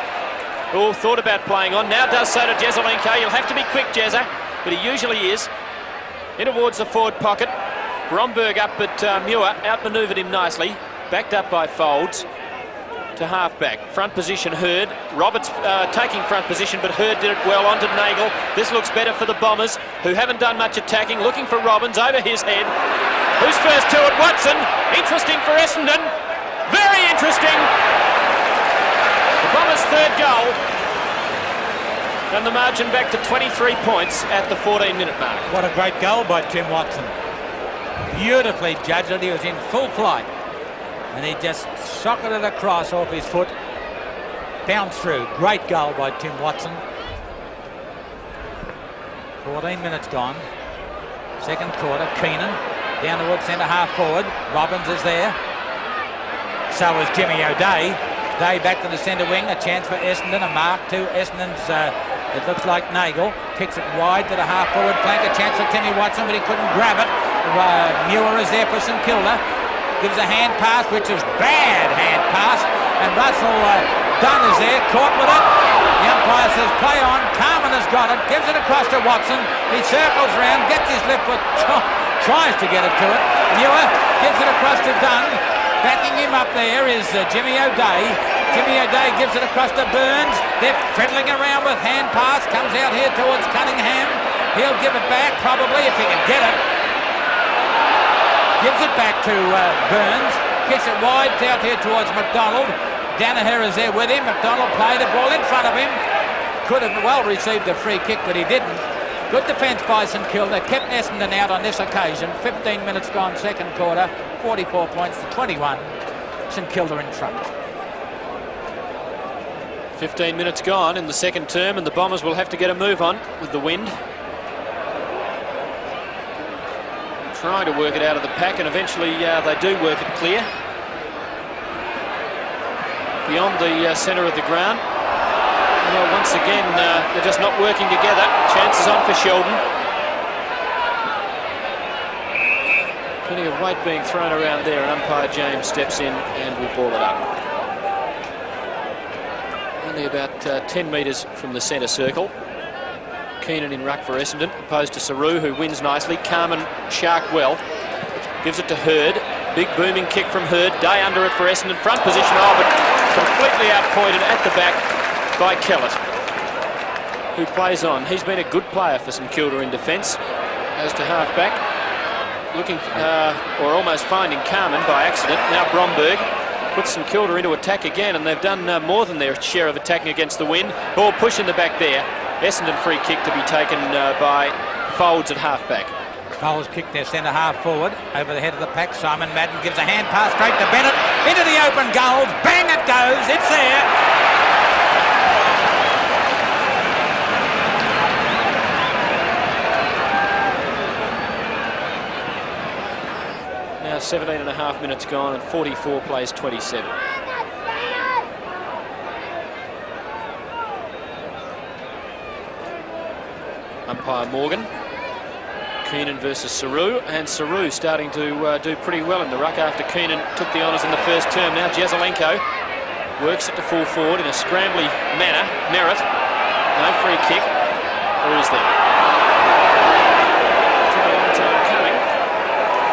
Oh, thought about playing on, now does so to Jesaulenko. You'll have to be quick, Jezza, but he usually is. In towards the forward pocket. Bromberg up, but Muir outmanoeuvred him nicely. Backed up by Folds to half-back. Front position, Hurd. Roberts taking front position, but Hurd did it well onto Nagel. This looks better for the Bombers, who haven't done much attacking. Looking for Robbins over his head. Who's first to it? Watson. Interesting for Essendon. Very interesting. The Bombers' 3rd goal. And the margin back to 23 points at the 14-minute mark. What a great goal by Tim Watson. Beautifully judged it. He was in full flight. And he just socketed it across off his foot. Bounced through. Great goal by Tim Watson. 14 minutes gone. Second quarter. Keenan down towards centre half forward. Robbins is there. So is Jimmy O'Day. Day back to the centre wing. A chance for Essendon. A mark to Essendon's, it looks like Nagel. Kicks it wide to the half forward flank. A chance for Timmy Watson, but he couldn't grab it. Muir is there for St Kilda. Gives a hand pass, which is bad hand pass. And Russell Dunn is there, caught with it. The umpire says play on. Carman has got it. Gives it across to Watson. He circles round, gets his left foot, tries to get it to it. Muir gives it across to Dunn. Backing him up there is Jimmy O'Day. Jimmy O'Day gives it across to Burns. They're fiddling around with hand pass. Comes out here towards Cunningham. He'll give it back probably if he can get it. Gives it back to Burns. Kicks it wide out here towards McDonald. Danaher is there with him. McDonald played the ball in front of him. Could have well received a free kick, but he didn't. Good defence by St Kilda. Kept Essendon out on this occasion. 15 minutes gone, second quarter. 44 points to 21. St Kilda in front. 15 minutes gone in the second term, and the Bombers will have to get a move on with the wind. Trying to work it out of the pack, and eventually they do work it clear. Beyond the centre of the ground. Well, once again, they're just not working together. Chances on for Sheldon. Plenty of weight being thrown around there, and umpire James steps in and will ball it up. Only about 10 metres from the centre circle. Keenan in ruck for Essendon, opposed to Saru, who wins nicely. Carman shark well. Gives it to Hurd. Big booming kick from Hurd. Day under it for Essendon. Front position, but completely outpointed at the back by Kellett, who plays on. He's been a good player for St Kilda in defence. Goes to half-back. Looking or almost finding Carman by accident. Now Bromberg puts St Kilda into attack again, and they've done more than their share of attacking against the wind. Ball push in the back there. Essendon free kick to be taken by Folds at half-back. Folds kicked their centre half forward over the head of the pack. Simon Madden gives a hand pass straight to Bennett. Into the open goal. Bang it goes. It's there. Now 17 and a half minutes gone, and 44 plays 27. Umpire Morgan. Keenan versus Saru, and Saru starting to do pretty well in the ruck after Keenan took the honours in the first term. Now Jesaulenko works it to full forward in a scrambly manner. Merritt, no free kick, or is there? Took a long time coming.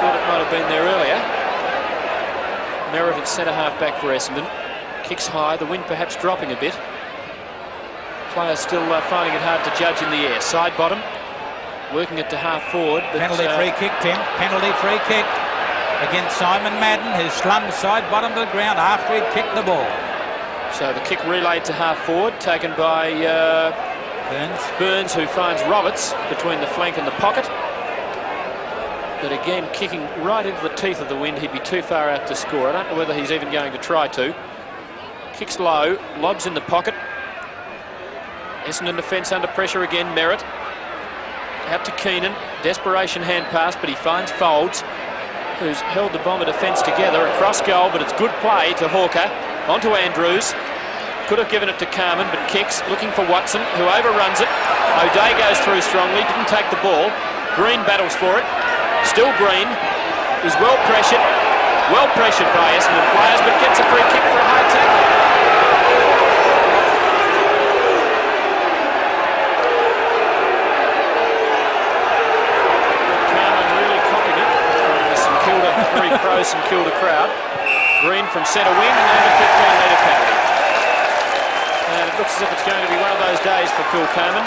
Thought it might have been there earlier. Merritt at centre half back for Essendon. Kicks high, the wind perhaps dropping a bit. Players still finding it hard to judge in the air. Side bottom, working it to half forward. But, penalty free kick, Tim. Penalty free kick against Simon Madden, who slung side bottom to the ground after he'd kicked the ball. So the kick relayed to half forward, taken by Burns, who finds Roberts between the flank and the pocket. But again, kicking right into the teeth of the wind. He'd be too far out to score. I don't know whether he's even going to try to. Kicks low, lobs in the pocket. Essendon defence under pressure again. Merritt out to Keenan. Desperation hand pass, but he finds Folds, who's held the Bomber defence together. Across goal, but it's good play to Hawker. Onto Andrews. Could have given it to Carman, but kicks, looking for Watson, who overruns it. O'Day goes through strongly, didn't take the ball. Green battles for it. Still Green. Is well pressured by Essendon players, but gets a free kick for a high tackle. St Kilda crowd. Green from centre wing, and a 15-metre penalty. And it looks as if it's going to be one of those days for Phil Carman.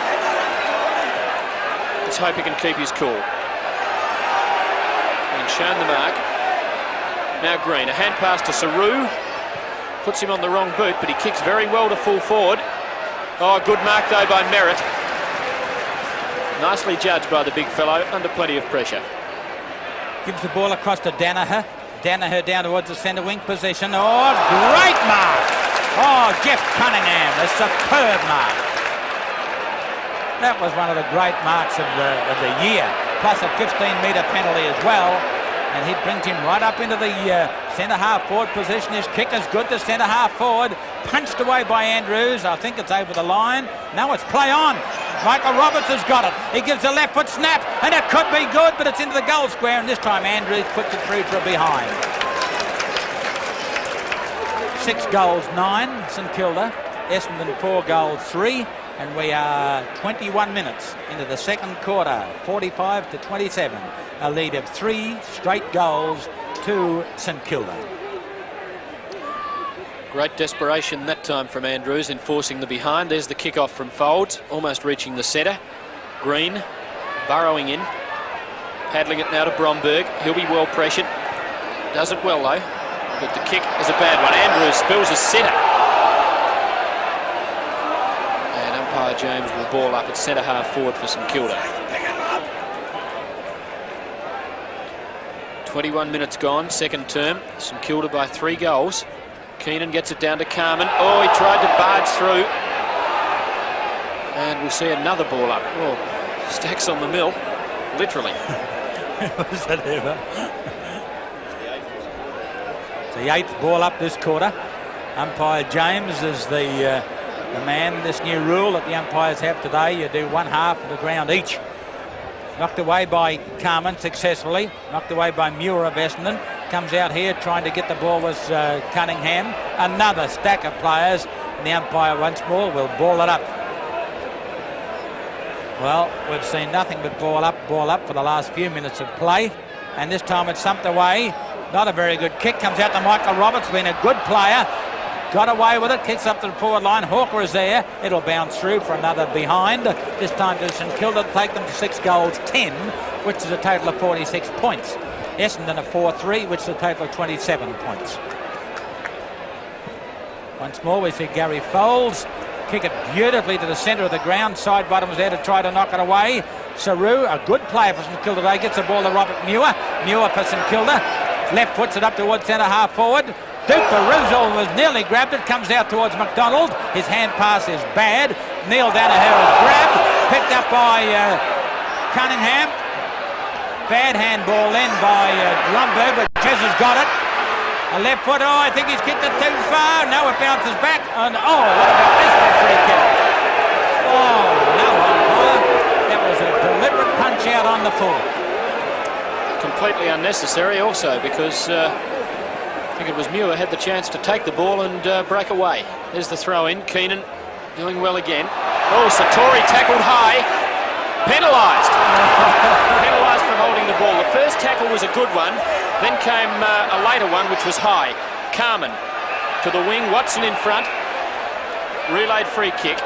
Let's hope he can keep his cool. Being shown the mark. Now Green, a hand pass to Saru. Puts him on the wrong boot, but he kicks very well to full forward. Oh, good mark though by Merritt. Nicely judged by the big fellow under plenty of pressure. Gives the ball across to Danaher. Danaher down towards the centre wing position. Oh, great mark! Oh, Jeff Cunningham, a superb mark. That was one of the great marks of the year, plus a 15-metre penalty as well. And he brings him right up into the centre-half forward position. His kick is good to centre-half forward. Punched away by Andrews. I think it's over the line. No, it's play on. Michael Roberts has got it. He gives a left foot snap, and it could be good, but it's into the goal square, and this time Andrews puts it through for a behind. 6 goals, 9, St Kilda. Essendon 4 goals, 3. And we are 21 minutes into the second quarter, 45-27. A lead of 3 straight goals to St Kilda. Great desperation that time from Andrews, enforcing the behind. There's the kick-off from Folds, almost reaching the centre. Green burrowing in, paddling it now to Bromberg. He'll be well pressured. Does it well though, but the kick is a bad one. Andrews spills a centre. Umpire James will ball up at centre-half forward for St Kilda. 21 minutes gone, second term. St Kilda by 3 goals. Keenan gets it down to Carman. Oh, he tried to barge through. And we'll see another ball up. Oh, stacks on the mill, literally. Was that ever? It's the 8th ball up this quarter. Umpire James is the man. This new rule that the umpires have today, you do 1/2 of the ground each. Knocked away by Carman successfully. Knocked away by Muir of Essendon. Comes out here trying to get the ball with Cunningham. Another stack of players. And the umpire once more will ball it up. Well, we've seen nothing but ball up for the last few minutes of play. And this time it's thumped away. Not a very good kick. Comes out to Michael Roberts, been a good player. Got away with it, kicks up to the forward line. Hawker is there. It'll bounce through for another behind. This time to St Kilda to take them to 6 goals, 10, which is a total of 46 points. Essendon a 4-3, which is a total of 27 points. Once more we see Gary Foles kick it beautifully to the centre of the ground. Side bottom was there to try to knock it away. Saru, a good player for St Kilda today, gets the ball to Robert Muir. Muir for St Kilda. Left foots it up towards centre-half forward. Duke Baruzal was nearly grabbed it, comes out towards McDonald. His hand pass is bad. Neil Danaher is grabbed, picked up by Cunningham. Bad handball then by Bromberg, but Jezza's got it. A left foot, oh, I think he's kicked it too far. No, it bounces back. And oh, what about this for a free kick? Oh, no, umpire. That was a deliberate punch out on the full. Completely unnecessary also, because I think it was Muir had the chance to take the ball and break away. There's the throw in. Keenan doing well again. Oh, Satori tackled high. Penalised. Penalised for holding the ball. The first tackle was a good one. Then came a later one, which was high. Carman to the wing. Watson in front. Relayed free kick.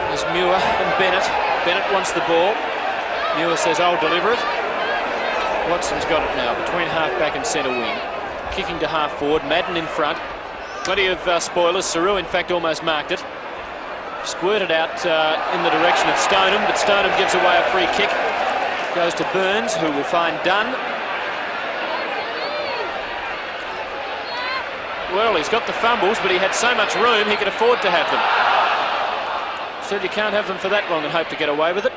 There's Muir and Bennett. Bennett wants the ball. Muir says, I'll deliver it. Watson's got it now between half-back and centre wing. Kicking to half-forward. Madden in front. Plenty of spoilers. Saru, in fact, almost marked it. Squirted out in the direction of Stoneham, but Stoneham gives away a free kick. Goes to Burns, who will find Dunn. Well, he's got the fumbles, but he had so much room he could afford to have them. Said you can't have them for that long and hope to get away with it.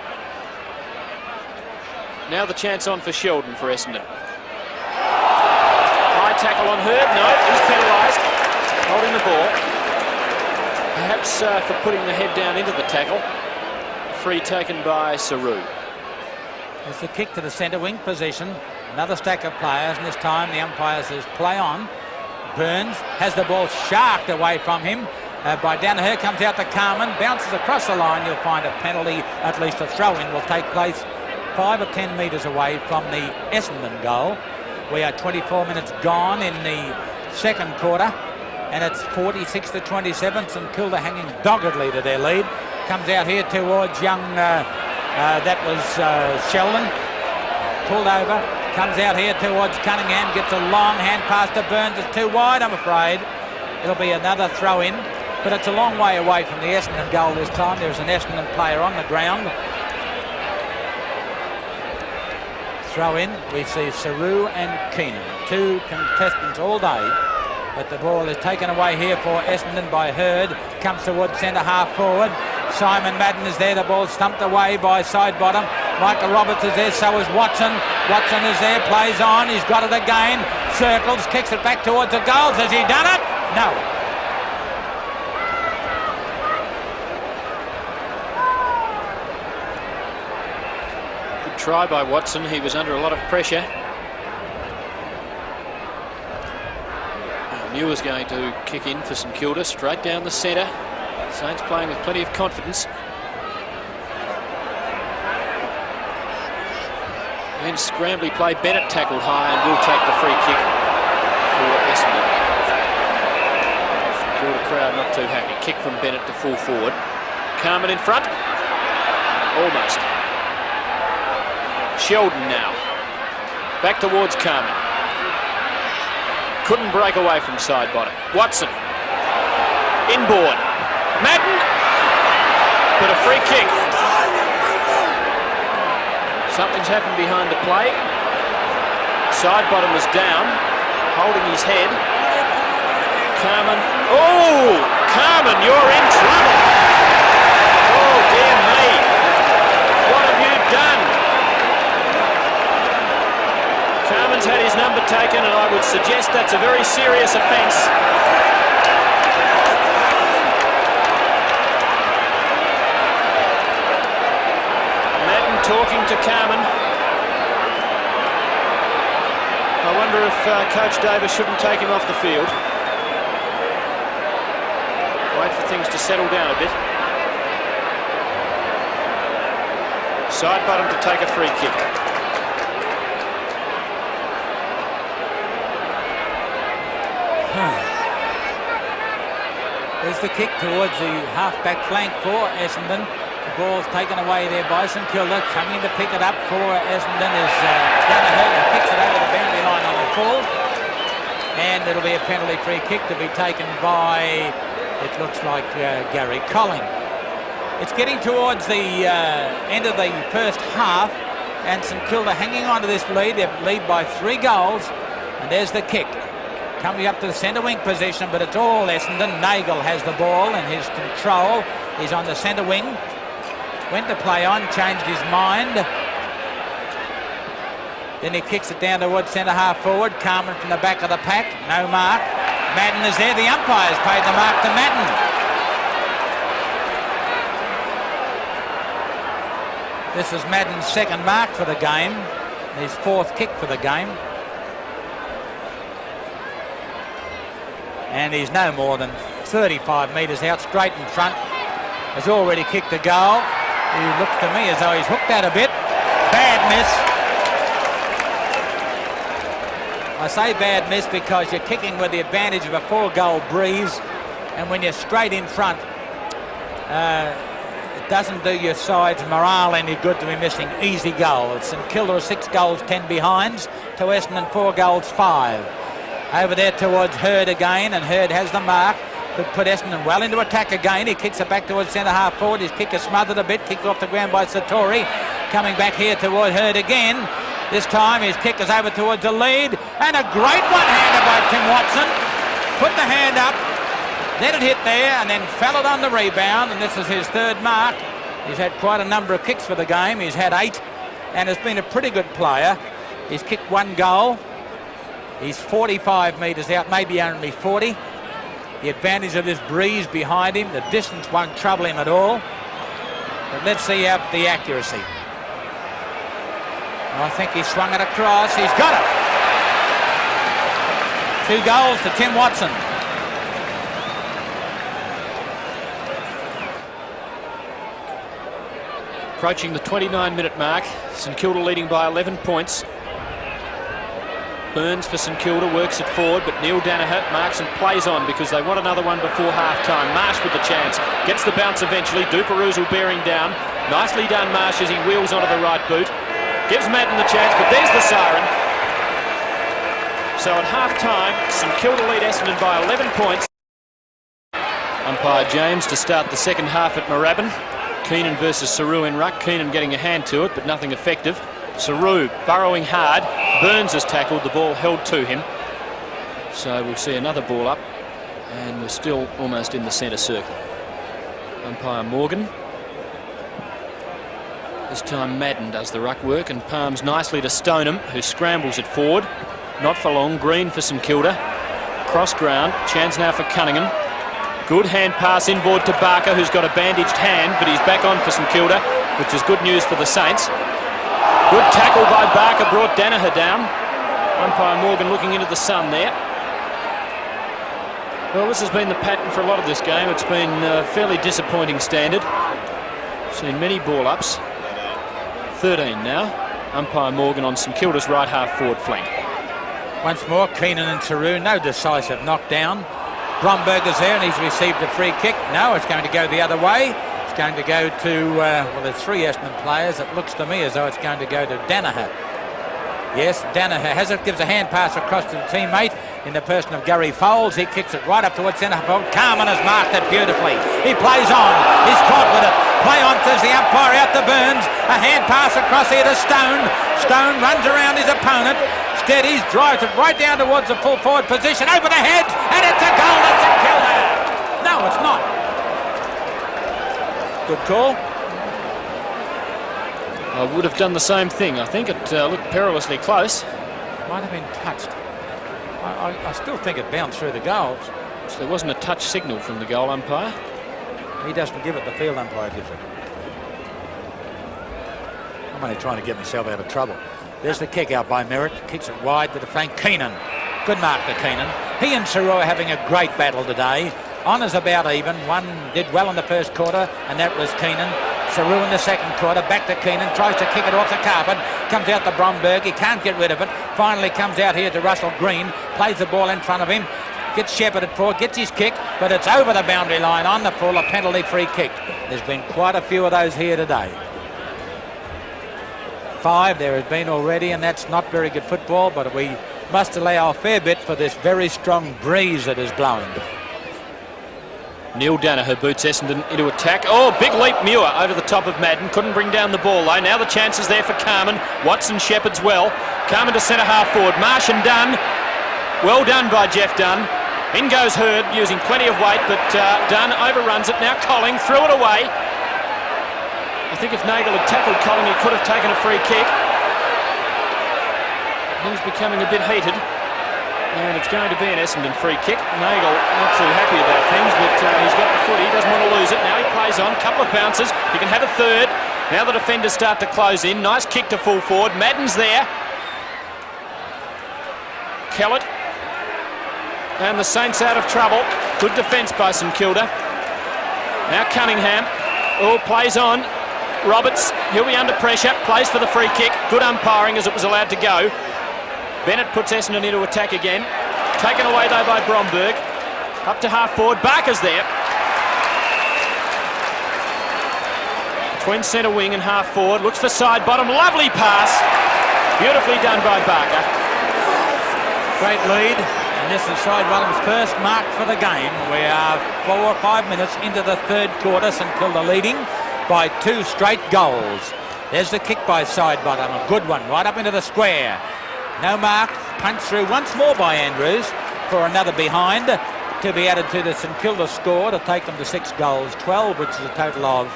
Now the chance on for Sheldon for Essendon. High tackle on Hurd. No, he's penalised. Holding the ball. Perhaps for putting the head down into the tackle. Free taken by Saru. It's the kick to the centre wing position. Another stack of players, and this time the umpire says play on. Burns has the ball sharked away from him by Danaher. Comes out to Carman, bounces across the line. You'll find a penalty, at least a throw-in, will take place 5 or 10 metres away from the Essendon goal. We are 24 minutes gone in the second quarter, and it's 46-27. St Kilda hanging doggedly to their lead. Comes out here towards young, that was Sheldon, pulled over. Comes out here towards Cunningham, gets a long hand pass to Burns. It's too wide, I'm afraid. It'll be another throw in, but it's a long way away from the Essendon goal this time. There's an Essendon player on the ground. Throw in, we see Saru and Keenan, two contestants all day, but the ball is taken away here for Essendon by Hurd. Comes towards centre half forward. Simon Madden is there, the ball stumped away by side bottom. Michael Roberts is there, so is Watson. Watson is there, plays on, he's got it again, circles, kicks it back towards the goals. Has he done it? No. Good try by Watson, he was under a lot of pressure. Muir's going to kick in for St Kilda, straight down the centre. Saints playing with plenty of confidence. And scrambly play, Bennett tackled high and will take the free kick for Essendon. St Kilda crowd not too happy. Kick from Bennett to full forward. Carman in front. Almost. Sheldon now. Back towards Carman. Couldn't break away from side bottom. Watson. Inboard. Madden. But a free kick. Something's happened behind the play. Side bottom was down. Holding his head. Carman. Oh! Carman, you're in trouble. Oh, dear me. What have you done? Carman's had his number taken, and I would suggest that's a very serious offence. Madden talking to Carman. I wonder if Coach Davis shouldn't take him off the field. Wait for things to settle down a bit. Side bottom to take a free kick. There's the kick towards the half-back flank for Essendon. The ball's taken away there by St Kilda. Coming to pick it up for Essendon is Danaher, who kicks it over the boundary line on the full. And it'll be a penalty free kick to be taken by, it looks like, Gary Colling. It's getting towards the end of the first half, and St Kilda hanging on to this lead. They lead by 3 goals, and there's the kick. Coming up to the centre wing position, but it's all Essendon. Nagel has the ball in his control. He's on the centre wing. Went to play on, changed his mind. Then he kicks it down towards centre half forward. Carman from the back of the pack. No mark. Madden is there. The umpire's paid the mark to Madden. This is Madden's second mark for the game. His 4th kick for the game. And he's no more than 35 metres out, straight in front. Has already kicked a goal. He looks to me as though he's hooked that a bit. Bad miss. I say bad miss because you're kicking with the advantage of a 4-goal breeze, and when you're straight in front, it doesn't do your side's morale any good to be missing easy goals. St Kilda are 6 goals, 10 behinds, to Essendon 4 goals, 5. Over there towards Hurd again, and Hurd has the mark. Could put Essendon well into attack again. He kicks it back towards centre half forward. His kick is smothered a bit. Kicked off the ground by Satori. Coming back here toward Hurd again. This time his kick is over towards the lead. And a great one-hander by Tim Watson. Put the hand up. Let it hit there and then fell it on the rebound. And this is his 3rd mark. He's had quite a number of kicks for the game. He's had 8 and has been a pretty good player. He's kicked 1 goal. He's 45 metres out, maybe only 40. The advantage of this breeze behind him. The distance won't trouble him at all. But let's see the accuracy. I think he swung it across. He's got it. 2 goals to Tim Watson. Approaching the 29-minute mark. St Kilda leading by 11 points. Burns for St Kilda, works it forward, but Neil Danaher marks and plays on because they want another one before half-time. Marsh with the chance, gets the bounce eventually. Duperuzal bearing down. Nicely done, Marsh, as he wheels onto the right boot. Gives Madden the chance, but there's the siren. So at half-time, St Kilda lead Essendon by 11 points. Umpire James to start the second half at Moorabbin. Keenan versus Saru in ruck. Keenan getting a hand to it, but nothing effective. Saru burrowing hard. Burns has tackled, the ball held to him. So we'll see another ball up, and we're still almost in the centre circle. Umpire Morgan. This time Madden does the ruck work and palms nicely to Stoneham, who scrambles it forward. Not for long. Green for St Kilda. Cross ground. Chance now for Cunningham. Good hand pass inboard to Barker, who's got a bandaged hand, but he's back on for St Kilda, which is good news for the Saints. Good tackle by Barker, brought Danaher down. Umpire Morgan looking into the sun there. Well, this has been the pattern for a lot of this game. It's been a fairly disappointing standard. Seen many ball-ups. 13 now. Umpire Morgan on St Kilda's right half forward flank. Once more, Keenan and Saru, no decisive knockdown. Bromberg is there and he's received a free kick. No, it's going to go the other way. It's going to go to, well, there's 3 Essendon players. It looks to me as though it's going to go to Danaher. Yes, Danaher has it, gives a hand pass across to the teammate in the person of Gary Foles. He kicks it right up towards centre forward. Carman has marked it beautifully. He plays on. He's caught with it. Play on, says the umpire, out to Burns. A hand pass across here to Stone. Stone runs around his opponent. Steadies, drives it right down towards the full forward position. Over the head, and it's a goal to St Kilda. No, it's not. Good call. I would have done the same thing. I think it looked perilously close. Might have been touched. I still think it bounced through the goals. So there wasn't a touch signal from the goal umpire. He doesn't give it, the field umpire gives it. I'm only trying to get myself out of trouble. There's the kick out by Merritt. Kicks it wide to the flank. Keenan. Good mark to Keenan. He and Saru are having a great battle today. Honours about even. One did well in the first quarter, and that was Keenan. Saru in the second quarter, back to Keenan, tries to kick it off the carpet, comes out to Bromberg, he can't get rid of it, finally comes out here to Russell Green, plays the ball in front of him, gets shepherded for, gets his kick, but it's over the boundary line on the full, a penalty free kick. There's been quite a few of those here today. 5 there has been already, and that's not very good football, but we must allow a fair bit for this very strong breeze that is blowing. Neil Danaher boots Essendon into attack. Oh, big leap Muir over the top of Madden. Couldn't bring down the ball though. Now the chance is there for Carman. Watson shepherds well. Carman to centre half forward. Marsh and Dunn. Well done by Jeff Dunn. In goes Hurd using plenty of weight, but Dunn overruns it. Now Colling threw it away. I think if Nagel had tackled Colling, he could have taken a free kick. He's becoming a bit heated. And it's going to be an Essendon free kick. Nagel not too happy about things, but he's got the foot. He doesn't want to lose it. Now he plays on. Couple of bounces. He can have a third. Now the defenders start to close in. Nice kick to full forward. Madden's there. Kellett. And the Saints out of trouble. Good defence by St Kilda. Now Cunningham. Oh, plays on. Roberts, he'll be under pressure. Plays for the free kick. Good umpiring as it was allowed to go. Bennett puts Essendon into attack again. Taken away though by Bromberg. Up to half forward. Barker's there. Between centre wing and half forward. Looks for side bottom. Lovely pass. Beautifully done by Barker. Great lead. And this is side bottom's first mark for the game. We are 4 or 5 minutes into the third quarter. St Kilda leading by 2 straight goals. There's the kick by side bottom. A good one. Right up into the square. No mark, punch through once more by Andrews for another behind to be added to the St Kilda score to take them to 6 goals, 12, which is a total of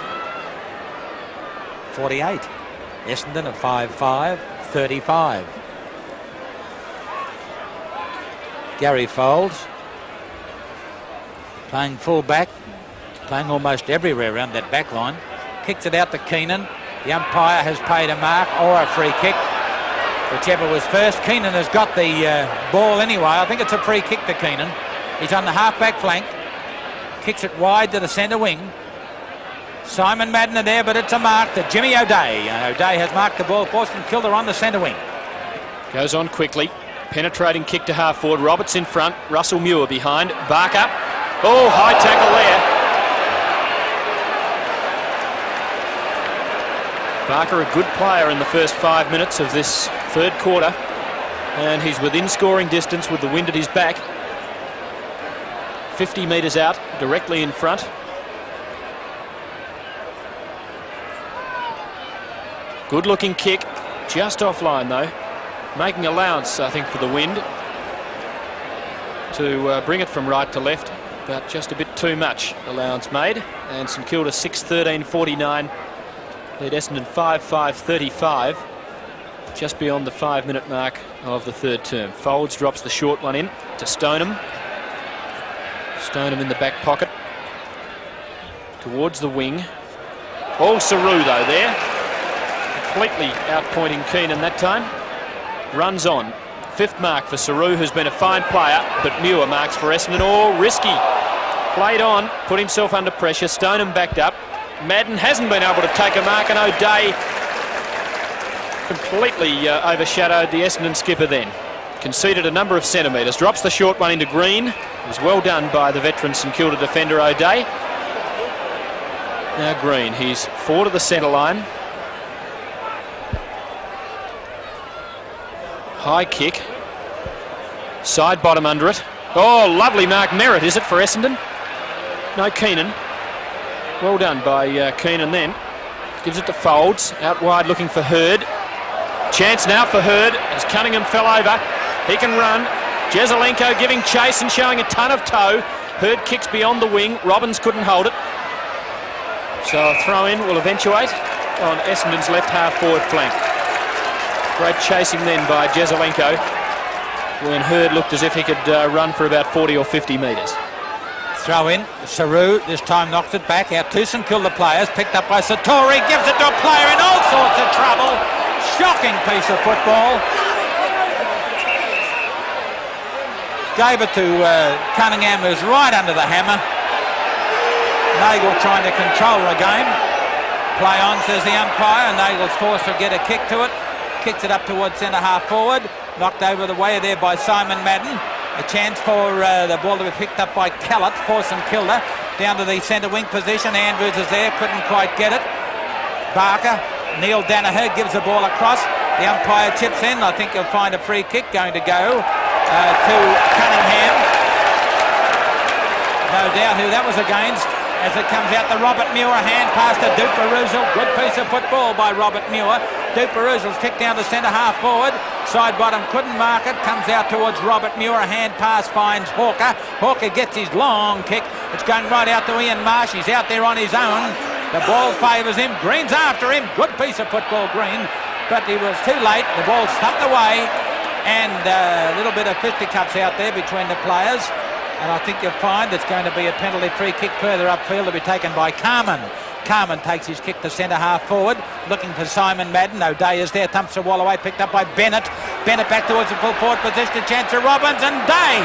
48. Essendon at 5-5, 35. Gary Foles playing full back, playing almost everywhere around that back line. Kicks it out to Keenan. The umpire has paid a mark or a free kick. Whichever was first. Keenan has got the ball anyway. I think it's a free kick to Keenan. He's on the half-back flank. Kicks it wide to the centre wing. Simon Madden are there, but it's a mark to Jimmy O'Day. O'Day has marked the ball for St Kilda on the centre wing. Goes on quickly. Penetrating kick to half forward. Roberts in front. Russell Muir behind. Barker. Oh, high tackle there. Barker, a good player in the first 5 minutes of this third quarter, and he's within scoring distance with the wind at his back. 50 metres out, directly in front. Good looking kick, just offline though. Making allowance, I think, for the wind to bring it from right to left, but just a bit too much allowance made. And St Kilda 6:13.49, lead Essendon 5:5.35, just beyond the 5-minute mark of the third term. Folds drops the short one in to Stoneham. Stoneham in the back pocket towards the wing. Oh, Saru though there, completely outpointing Keenan that time. Runs on. 5th mark for Saru, who's been a fine player, but Muir marks for Essendon. Oh, risky. Played on, put himself under pressure. Stoneham backed up. Madden hasn't been able to take a mark, and O'Day completely overshadowed the Essendon skipper then. Conceded a number of centimetres. Drops the short one into Green. It was well done by the veteran St Kilda defender O'Day. Now Green, he's forward of the centre line. High kick. Side bottom under it. Oh, lovely mark. Merritt, is it, for Essendon? No, Keenan. Well done by Keenan then. Gives it to Folds. Out wide looking for Hurd. Chance now for Hurd as Cunningham fell over. He can run. Jesaulenko giving chase and showing a ton of toe. Hurd kicks beyond the wing. Robbins couldn't hold it. So a throw in will eventuate on Essendon's left half forward flank. Great chasing then by Jesaulenko when Hurd looked as if he could run for about 40 or 50 metres. Throw in, Saru this time knocks it back out to St Kilda players, picked up by Satori, gives it to a player in all sorts of trouble. Shocking piece of football. Gave it to Cunningham, who's right under the hammer. Nagel trying to control the game. Play on, says the umpire, and Nagel's forced to get a kick to it. Kicks it up towards centre half forward. Knocked over the way there by Simon Madden. A chance for the ball to be picked up by Callett for St Kilda. Down to the centre wing position. Andrews is there, couldn't quite get it. Barker, Neil Danaher gives the ball across. The umpire chips in. I think you'll find a free kick going to go to Cunningham. No doubt who that was against. As it comes out to Robert Muir, a hand pass to Duke Baruzal. Good piece of football by Robert Muir. Duke Baruzal's kicked down to centre half forward. Side bottom couldn't mark it. Comes out towards Robert Muir. A hand pass finds Hawker. Hawker gets his long kick. It's going right out to Ian Marsh. He's out there on his own. The ball favours him. Green's after him. Good piece of football, Green. But he was too late. The ball stumped away. And a little bit of fisticuffs out there between the players. And I think you'll find it's going to be a penalty free kick further upfield to be taken by Carman. Carman takes his kick to centre half forward, looking for Simon Madden. O'Day is there, thumps the wall away, picked up by Bennett. Bennett back towards the full forward position, a chance for Robbins, and Day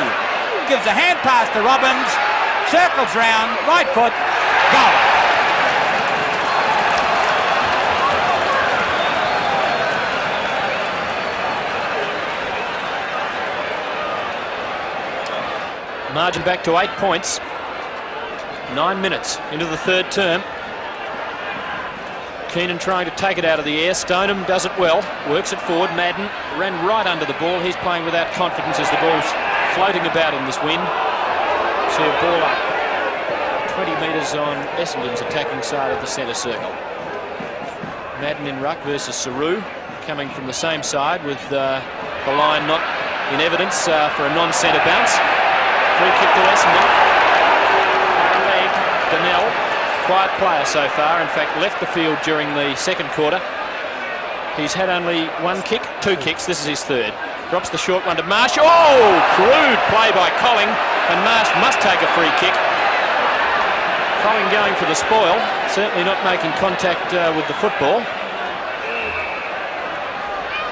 gives a hand pass to Robbins, circles round, right foot, goal. Margin back to 8 points. 9 minutes into the third term. Keenan trying to take it out of the air. Stoneham does it well. Works it forward. Madden ran right under the ball. He's playing without confidence as the ball's floating about in this wind. See a ball up 20 metres on Essendon's attacking side of the centre circle. Madden in ruck versus Saru, coming from the same side with the line not in evidence for a non-centre bounce. Free kick to Essendon. Leg, Donnell, quiet player so far. In fact, left the field during the second quarter. He's had only one kick, 2 kicks. This is his third. Drops the short one to Marsh. Oh, crude play by Colling, and Marsh must take a free kick. Colling going for the spoil, certainly not making contact with the football.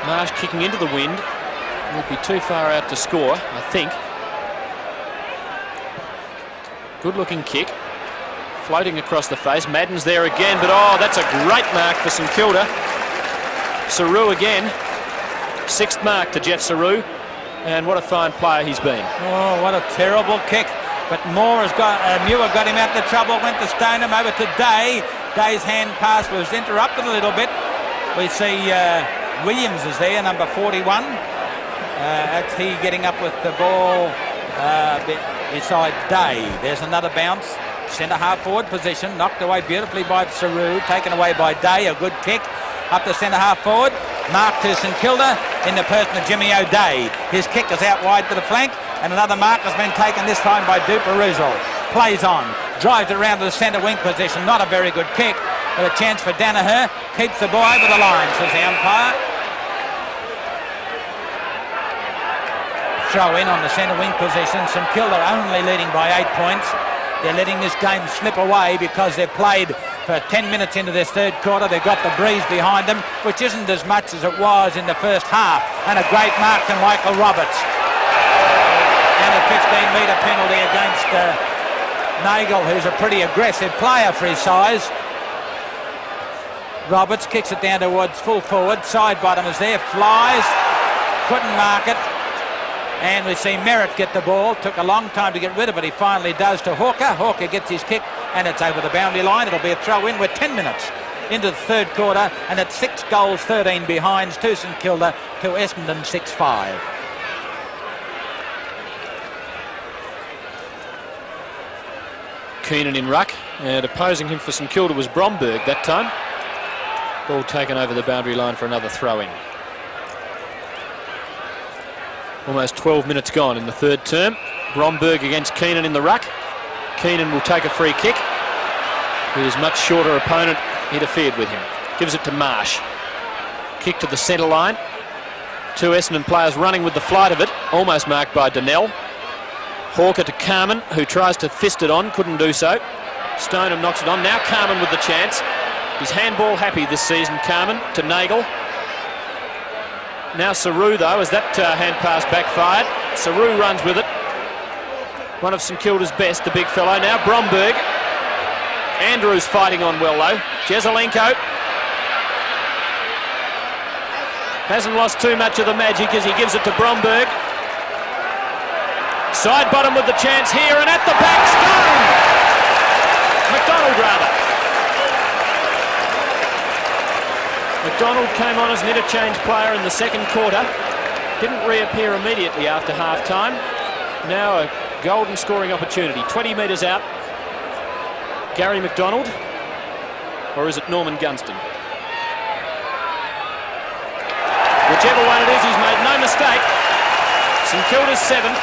Marsh kicking into the wind. Would be too far out to score, I think. Good looking kick, floating across the face. Madden's there again, but oh, that's a great mark for St Kilda. Saru again, 6th mark to Jeff Saru, and what a fine player he's been. Oh, what a terrible kick. But Muir got him out of trouble, went to Stoneham, over to Day. Day's hand pass was interrupted a little bit. We see Williams is there, number 41. That's he getting up with the ball beside Day. There's another bounce. Centre half forward position, knocked away beautifully by Saru, taken away by Day. A good kick up the centre half forward. Mark to St Kilda in the person of Jimmy O'Day. His kick is out wide to the flank, and another mark has been taken this time by Duperuzal. Plays on, drives it around to the centre wing position. Not a very good kick, but a chance for Danaher. Keeps the ball over the line, says the umpire. Throw in on the centre wing position. St Kilda only leading by 8 points. They're letting this game slip away because they've played for 10 minutes into this third quarter. They've got the breeze behind them, which isn't as much as it was in the first half. And a great mark to Michael Roberts. And a 15-metre penalty against Nagel, who's a pretty aggressive player for his size. Roberts kicks it down towards full forward. Side bottom is there, flies, couldn't mark it. And we see Merritt get the ball. Took a long time to get rid of it. He finally does to Hawker. Hawker gets his kick and it's over the boundary line. It'll be a throw in. We're 10 minutes into the third quarter and it's 6 goals, 13 behinds to St Kilda, to Essendon 6-5. Keenan in ruck, and opposing him for St Kilda was Bromberg that time. Ball taken over the boundary line for another throw-in. Almost 12 minutes gone in the third term. Bromberg against Keenan in the ruck. Keenan will take a free kick. His much shorter opponent interfered with him. Gives it to Marsh. Kick to the centre line. 2 Essendon players running with the flight of it. Almost marked by Donnell. Hawker to Carman, who tries to fist it on. Couldn't do so. Stoneham knocks it on. Now Carman with the chance. He's handball happy this season, Carman, to Nagel. Now Saru, though, as that hand pass backfired. Saru runs with it. One of St Kilda's best, the big fellow. Now Bromberg. Andrews fighting on well, though. Jesaulenko hasn't lost too much of the magic as he gives it to Bromberg. Side bottom with the chance here, and at the back, Stone! McDonald, rather. McDonald came on as an interchange player in the second quarter. Didn't reappear immediately after half-time. Now a golden scoring opportunity. 20 metres out. Gary McDonald. Or is it Norman Gunston? Whichever one it is, he's made no mistake. St Kilda's 7th.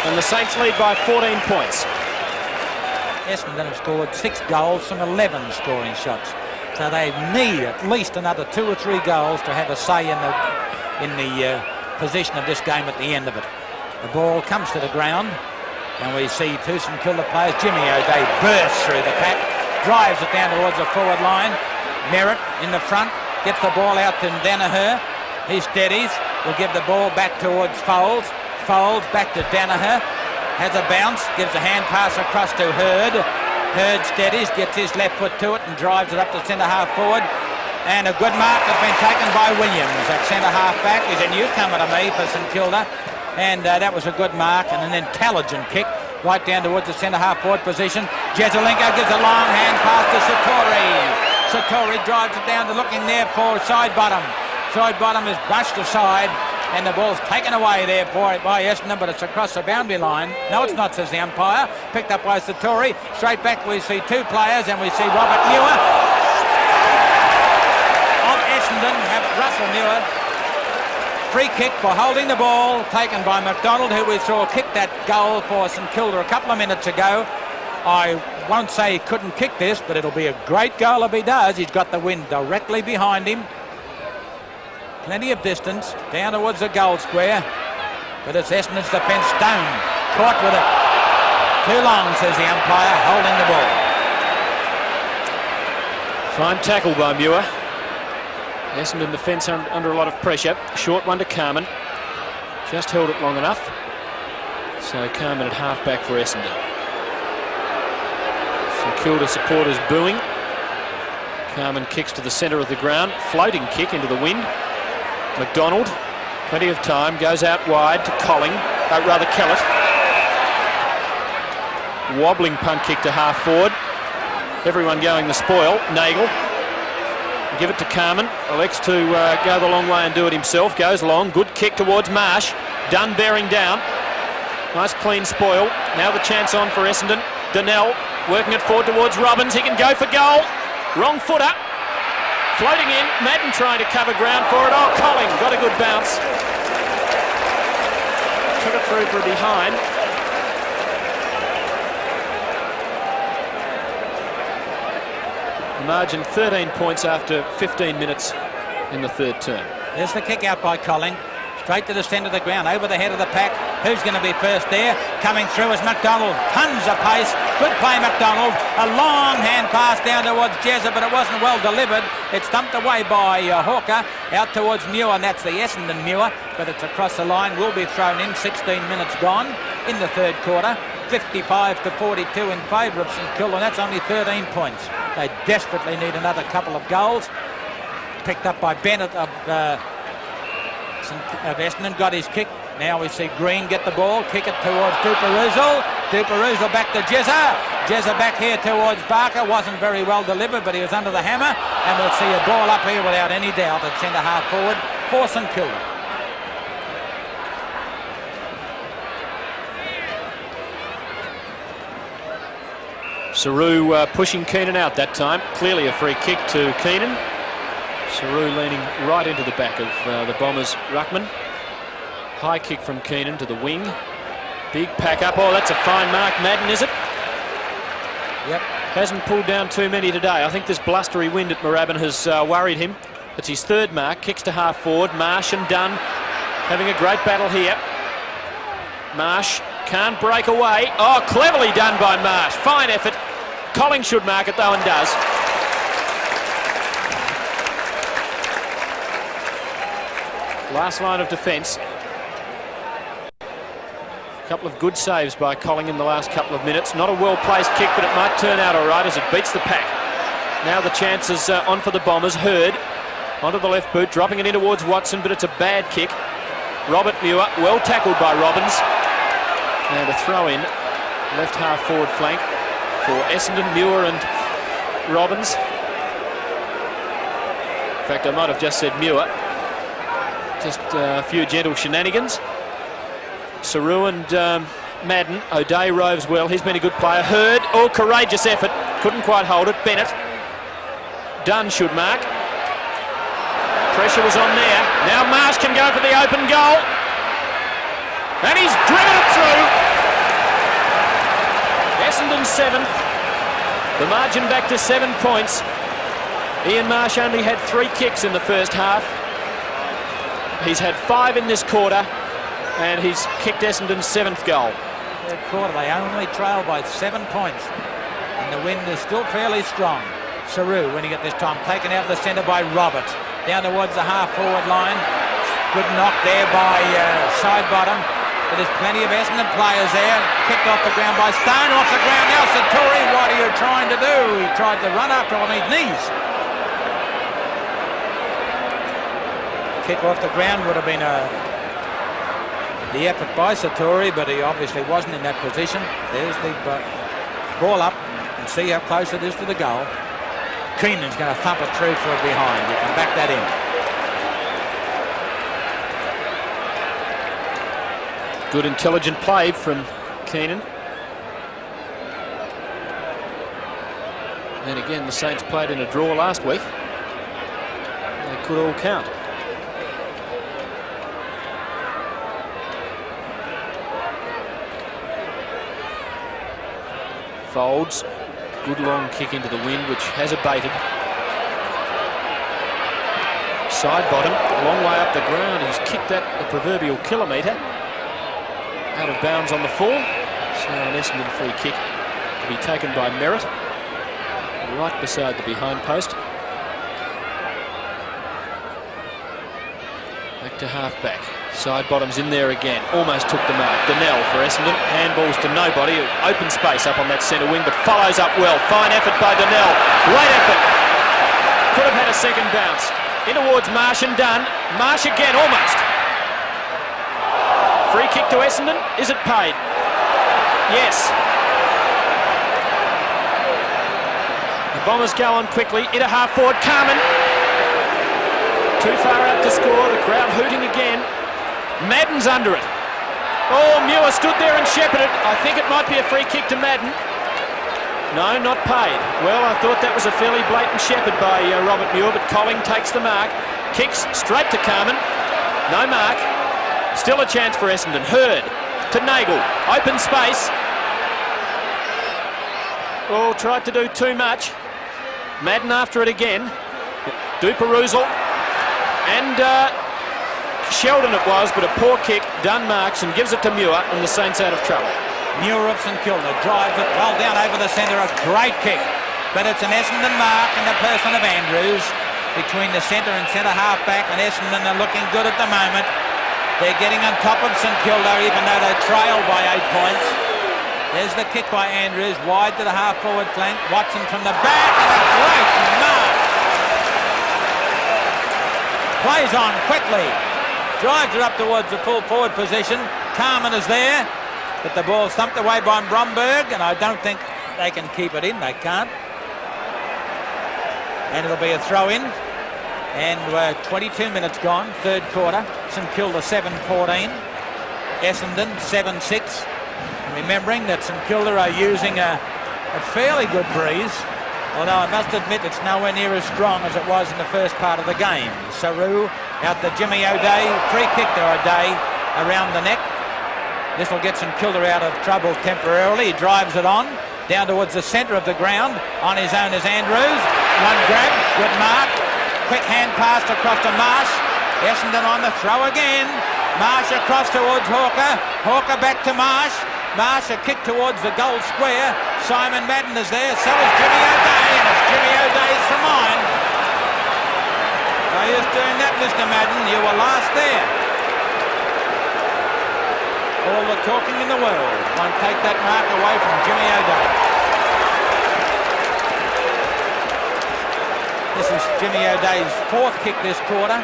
And the Saints lead by 14 points. Essendon have scored 6 goals from 11 scoring shots. So they need at least another 2 or 3 goals to have a say in the position of this game at the end of it. The ball comes to the ground and we see 2 St Kilda players. Jimmy O'Day bursts through the pack, drives it down towards the forward line. Merritt in the front, gets the ball out to Danaher. He steadies, will give the ball back towards Foles. Foles back to Danaher, has a bounce, gives a hand pass across to Hurd. Hurd steadies, gets his left foot to it and drives it up to centre half forward. And a good mark has been taken by Williams. That centre half back is a newcomer to me for St Kilda. And that was a good mark and an intelligent kick right down towards the centre half forward position. Jesaulenko gives a long hand pass to Satori. Satori drives it down to looking there for side bottom. Side bottom is brushed aside. And the ball's taken away there by Essendon, but it's across the boundary line. No, it's not, says the umpire. Picked up by Satori. Straight back we see 2 players and we see Robert Muir of Essendon have Russell Muir. Free kick for holding the ball, taken by McDonald, who we saw kick that goal for St Kilda a couple of minutes ago. I won't say he couldn't kick this, but it'll be a great goal if he does. He's got the wind directly behind him. Plenty of distance down towards the goal square, but it's Essendon's defence. Stone caught with it. Too long, says the umpire, holding the ball. Fine tackle by Muir. Essendon defence under a lot of pressure. Short one to Carman. Just held it long enough. So Carman at half back for Essendon. St Kilda supporters booing. Carman kicks to the centre of the ground. Floating kick into the wind. McDonald, plenty of time, goes out wide to Kellett. Wobbling punt kick to half forward. Everyone going the spoil. Nagel, give it to Carman. Elects to go the long way and do it himself. Goes long, good kick towards Marsh. Dunn bearing down. Nice clean spoil. Now the chance on for Essendon. Donnell working it forward towards Robbins. He can go for goal. Wrong footer. Floating in. Madden trying to cover ground for it. Oh, Colling got a good bounce. Took it through for a behind. The margin 13 points after 15 minutes in the third term. There's the kick out by Colling. Straight to the centre of the ground, over the head of the pack. Who's going to be first there? Coming through is McDonald. Tons of pace. Good play, McDonald. A long hand pass down towards Jezza, but it wasn't well delivered. It's thumped away by Hawker out towards Muir, and that's the Essendon Muir, but it's across the line. Will be thrown in. 16 minutes gone in the third quarter. 55 to 42 in favour of St.Kilda, and that's only 13 points. They desperately need another couple of goals. Picked up by Bennett of Essendon, got his kick. Now we see Green get the ball, kick it towards Duperuzal. Duperuzal back to Jezza. Jezza back here towards Barker. Wasn't very well delivered, but he was under the hammer. And we'll see a ball up here without any doubt at centre half forward for St Kilda. Saru pushing Keenan out that time. Clearly a free kick to Keenan. Saru leaning right into the back of the Bombers' ruckman. High kick from Keenan to the wing. Big pack up. Oh, that's a fine mark. Madden, is it? Yep. Hasn't pulled down too many today. I think this blustery wind at Moorabbin has worried him. It's his third mark. Kicks to half forward. Marsh and Dunn having a great battle here. Marsh can't break away. Oh, cleverly done by Marsh. Fine effort. Colling should mark it though, and does. Last line of defence. A couple of good saves by Colling in the last couple of minutes. Not a well-placed kick, but it might turn out all right as it beats the pack. Now the chance is on for the Bombers. Hurd onto the left boot, dropping it in towards Watson, but it's a bad kick. Robert Muir, well tackled by Robbins. And a throw in, left half forward flank for Essendon, Muir and Robbins. In fact, I might have just said Muir. Just a few gentle shenanigans. Saru and Madden. O'Day roves well. He's been a good player. Hurd. Oh, courageous effort. Couldn't quite hold it. Bennett. Dunn should mark. Pressure was on there. Now Marsh can go for the open goal. And he's driven it through. Essendon 7th. The margin back to 7 points. Ian Marsh only had 3 kicks in the first half. He's had 5 in this quarter, and he's kicked Essendon's 7th goal. Third quarter, they only trail by 7 points, and the wind is still fairly strong. Saru winning it this time, taken out of the centre by Robert. Down towards the half-forward line. Good knock there by Sidebottom. But there's plenty of Essendon players there. Kicked off the ground by Stone. Off the ground now, Satori, what are you trying to do? He tried to run after on his knees. Kick off the ground would have been the effort by Satori, but he obviously wasn't in that position. There's the ball up, and see how close it is to the goal. Keenan's going to thump it through for a behind. You can back that in. Good intelligent play from Keenan. And again, the Saints played in a draw last week. They could all count. Folds. Good long kick into the wind, which has abated. Sidebottom, a long way up the ground. He's kicked that the proverbial kilometre. Out of bounds on the fall. So an Essendon free kick to be taken by Merritt. Right beside the behind post. Back to half-back. Sidebottom's in there again. Almost took the mark. Donnell for Essendon. Handballs to nobody. Open space up on that centre wing, but follows up well. Fine effort by Donnell. Great effort. Could have had a second bounce. In towards Marsh and Dunn. Marsh again, almost. Free kick to Essendon. Is it paid? Yes. The Bombers go on quickly. Into half forward. Carman. Too far out to score. The crowd hooting again. Madden's under it. Oh, Muir stood there and shepherded. I think it might be a free kick to Madden. No, not paid. Well, I thought that was a fairly blatant shepherd by Robert Muir, but Colling takes the mark. Kicks straight to Carman. No mark. Still a chance for Essendon. Hurd to Nagel. Open space. Oh, tried to do too much. Madden after it again. Duperuzal. And Sheldon it was, but a poor kick. Dunn marks and gives it to Muir, and the Saints out of trouble. Muir of St Kilda drives it well down over the centre. A great kick. But it's an Essendon mark in the person of Andrews between the centre and centre half-back, and Essendon are looking good at the moment. They're getting on top of St Kilda, even though they trail by 8 points. There's the kick by Andrews, wide to the half-forward flank. Watson from the back, and a great mark. Plays on quickly. Drives it up towards the full forward position. Carman is there, but the ball thumped away by Bromberg, and I don't think they can keep it in. They can't. And it'll be a throw-in. And 22 minutes gone, third quarter. St Kilda 7-14. Essendon 7-6. Remembering that St Kilda are using a fairly good breeze, although I must admit it's nowhere near as strong as it was in the first part of the game. Saru out to Jimmy O'Day, free kick to O'Day around the neck. This will get St Kilda out of trouble temporarily. He drives it on, down towards the centre of the ground. On his own is Andrews. One grab, good mark. Quick hand pass across to Marsh. Essendon on the throw again. Marsh across towards Hawker. Hawker back to Marsh. Marsh a kick towards the goal square. Simon Madden is there, so is Jimmy O'Day, and it's Jimmy O'Day's for mine. Are you doing that, Mr. Madden? You were last there. All the talking in the world won't take that mark away from Jimmy O'Day. This is Jimmy O'Day's 4th kick this quarter.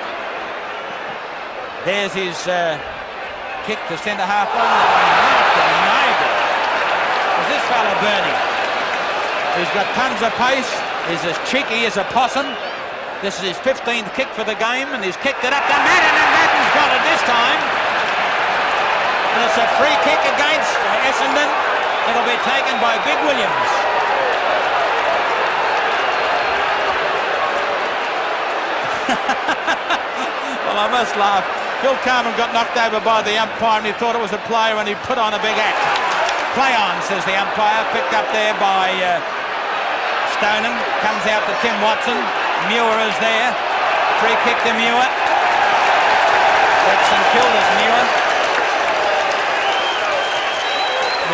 There's his kick to centre half. Is this fella Bernie? He's got tons of pace. He's as cheeky as a possum. This is his 15th kick for the game, and he's kicked it up to Madden, and Madden's got it this time. And it's a free kick against Essendon. It'll be taken by Big Williams. Well, I must laugh. Phil Carman got knocked over by the umpire, and he thought it was a player, and he put on a big act. Play on, says the umpire. Picked up there by Stoneham. Comes out to Tim Watson. Muir is there. Free kick to Muir. That's St Kilda's Muir.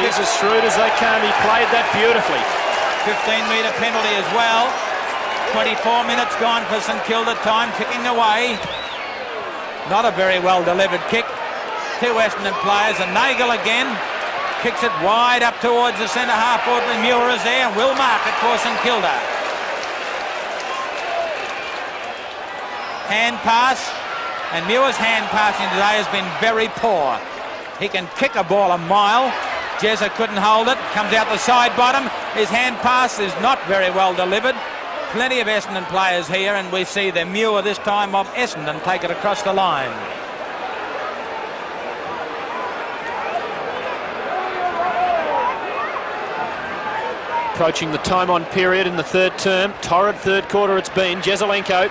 He's as shrewd as they come. He played that beautifully. 15-metre penalty as well. 24 minutes gone for St Kilda. Time ticking away. Not a very well delivered kick. 2 Essendon players, and Nagel again kicks it wide up towards the centre half forward, and Muir is there and will mark it for St Kilda. Hand pass, and Muir's hand passing today has been very poor. He can kick a ball a mile. Jezza couldn't hold it, comes out the side bottom. His hand pass is not very well delivered. Plenty of Essendon players here, and we see the Muir this time of Essendon take it across the line. Approaching the time on period in the third term. Torrid third quarter it's been. Jesaulenko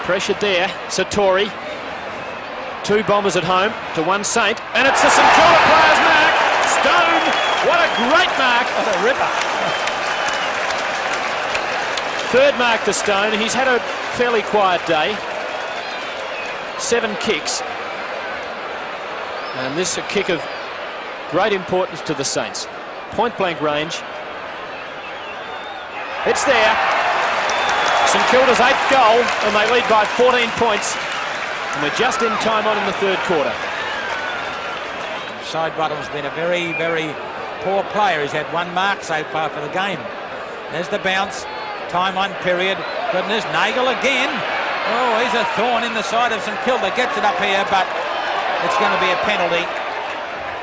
pressured there. Satori. 2 Bombers at home to 1 Saint, and it's the St Kilda players mark. Stone, what a great mark. What a ripper. 3rd mark to Stone. He's had a fairly quiet day. 7 kicks. And this is a kick of great importance to the Saints. Point blank range. It's there. St Kilda's 8th goal, and they lead by 14 points. And we're just in time on in the third quarter. Sidebottom's been a very, very poor player. He's had 1 mark so far for the game. There's the bounce. Time on period. Goodness, Nagel again. Oh, he's a thorn in the side of St Kilda. Gets it up here, but it's going to be a penalty.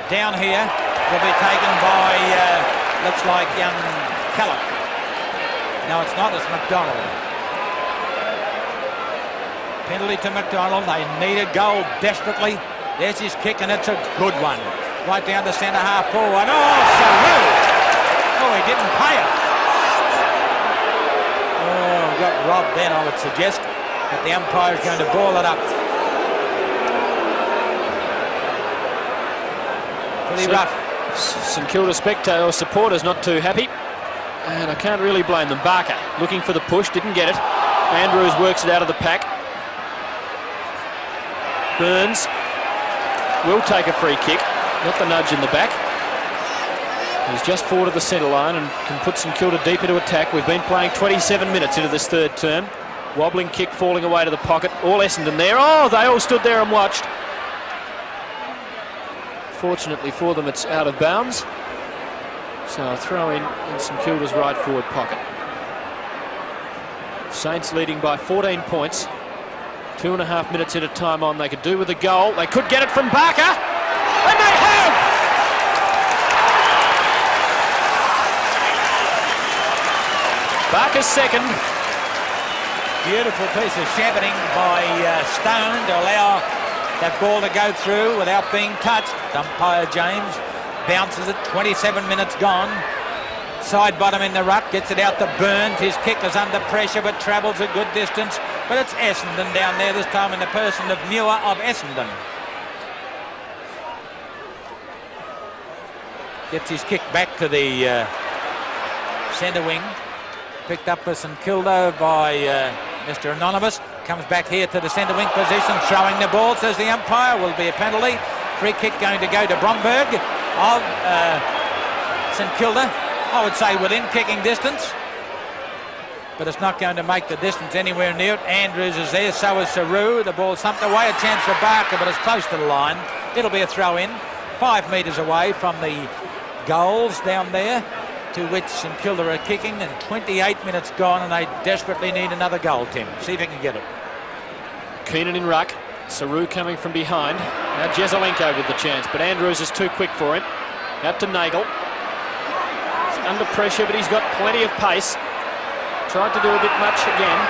Down here will be taken by, looks like young Keller. No, it's not. It's McDonald. Penalty to McDonald. They need a goal desperately. There's his kick, and it's a good one. Right down the centre half forward. Oh, Saru! Oh, he didn't pay it. Oh, got robbed then, I would suggest. But the umpire's going to ball it up. Pretty rough. St Kilda spectator supporters not too happy. And I can't really blame them. Barker looking for the push, didn't get it. Andrews works it out of the pack. Burns will take a free kick. Not the nudge in the back. He's just forward of the centre line and can put St Kilda deep into attack. We've been playing 27 minutes into this third term. Wobbling kick falling away to the pocket. All Essendon there. Oh, they all stood there and watched. Fortunately for them, it's out of bounds. So a throw in St Kilda's right forward pocket. Saints leading by 14 points. 2.5 minutes into time on. They could do with a goal. They could get it from Barker. And they have! Barker's second. Beautiful piece of shepherding by Stone to allow that ball to go through without being touched. Umpire James bounces it, 27 minutes gone. Side bottom in the ruck, gets it out to Burns. His kick is under pressure but travels a good distance. But it's Essendon down there, this time in the person of Muir of Essendon. Gets his kick back to the centre wing. Picked up for St Kilda by Mr Anonymous. Comes back here to the centre wing position, throwing the ball, says the umpire. Will be a penalty. Free kick going to go to Bromberg of St Kilda. I would say within kicking distance, but it's not going to make the distance anywhere near it. Andrews is there, so is Saru. The ball thumped away, a chance for Barker, but it's close to the line. It'll be a throw in, 5 metres away from the goals down there, to which St Kilda are kicking, and 28 minutes gone, and they desperately need another goal, Tim. See if you can get it. Keenan in ruck. Saru coming from behind. Now Jesaulenko with the chance, but Andrews is too quick for him. Out to Nagel. He's under pressure, but he's got plenty of pace. Tried to do a bit much again.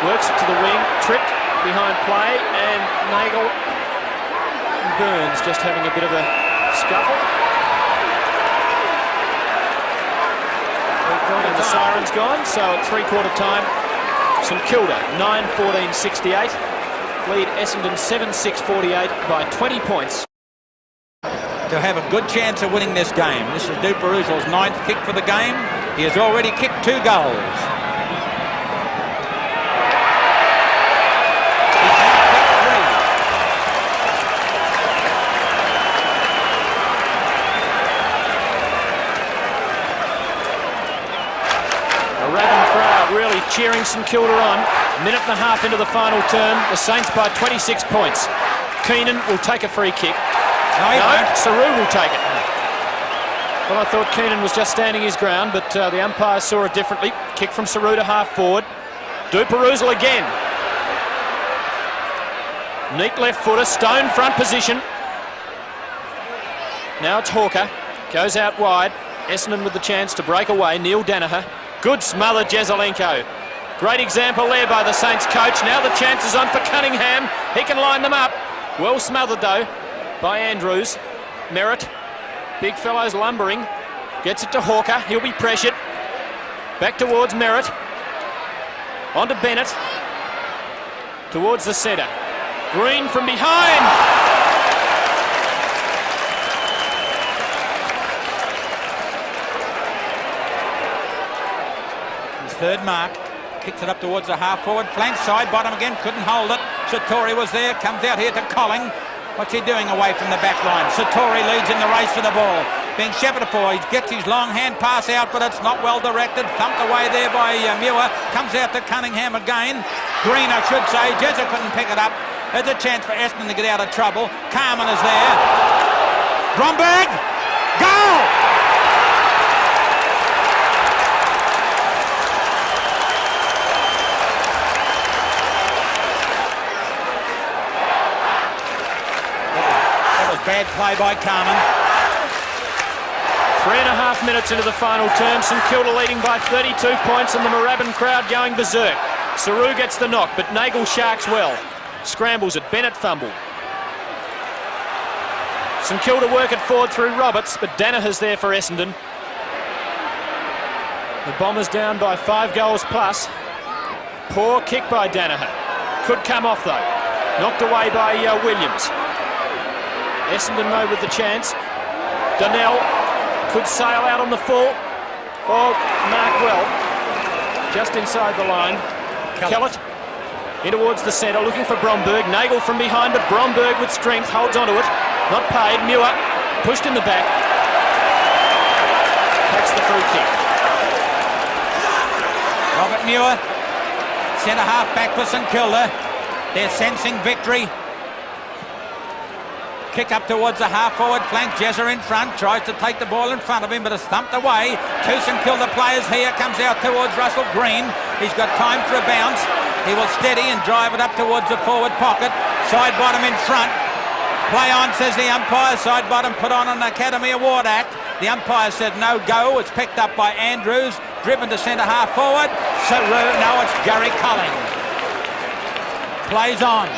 Works it to the wing. Tripped behind play, and Nagel and Burns just having a bit of a scuffle. And the siren's gone, so at three-quarter time, St Kilda 9-14-68, lead Essendon 7-6-48 by 20 points. To have a good chance of winning this game. This is Duperouzel's 9th kick for the game. He has already kicked 2 goals. Really cheering St Kilda on. Minute and a half into the final term. The Saints by 26 points. Keenan will take a free kick. No, Saru will take it. Well, I thought Keenan was just standing his ground, but the umpire saw it differently. Kick from Saru to half forward. Duperouzel again. Neat left footer. Stone front position. Now it's Hawker. Goes out wide. Essendon with the chance to break away. Neil Danaher. Good smother, Jesaulenko. Great example there by the Saints coach. Now the chance is on for Cunningham. He can line them up. Well smothered though by Andrews. Merritt. Big fellow's lumbering. Gets it to Hawker. He'll be pressured. Back towards Merritt. On to Bennett. Towards the centre. Green from behind. Third mark, kicks it up towards the half-forward flank, side bottom again, couldn't hold it. Satori was there, comes out here to Colling. What's he doing away from the back line? Satori leads in the race for the ball. Being shepherded for, he gets his long hand pass out, but it's not well directed. Thumped away there by Muir. Comes out to Cunningham again. Green, I should say. Jezza couldn't pick it up. There's a chance for Essendon to get out of trouble. Carman is there. Bromberg! Goal! Bad play by Carman. 3.5 minutes into the final term. St Kilda leading by 32 points and the Moorabbin crowd going berserk. Saru gets the knock, but Nagel sharks well. Scrambles it. Bennett fumble. St Kilda work it forward through Roberts, but Danaher's there for Essendon. The Bombers down by 5 goals plus. Poor kick by Danaher. Could come off though. Knocked away by Williams. Essendon though with the chance. Donnell could sail out on the full. Oh, mark well. Just inside the line. Kellett in towards the centre, looking for Bromberg. Nagel from behind, but Bromberg with strength holds onto it. Not paid. Muir pushed in the back. Takes the free kick. Robert Muir, centre half back for St Kilda. They're sensing victory. Kick up towards the half-forward flank. Jezza in front, tries to take the ball in front of him, but is thumped away. 2 St Kilda players here, comes out towards Russell Green. He's got time for a bounce. He will steady and drive it up towards the forward pocket. Side bottom in front. Play on, says the umpire. Side bottom put on an Academy Award Act. The umpire said no go. It's picked up by Andrews. Driven to centre half forward. Saru, no, it's Gary Culling. Plays on.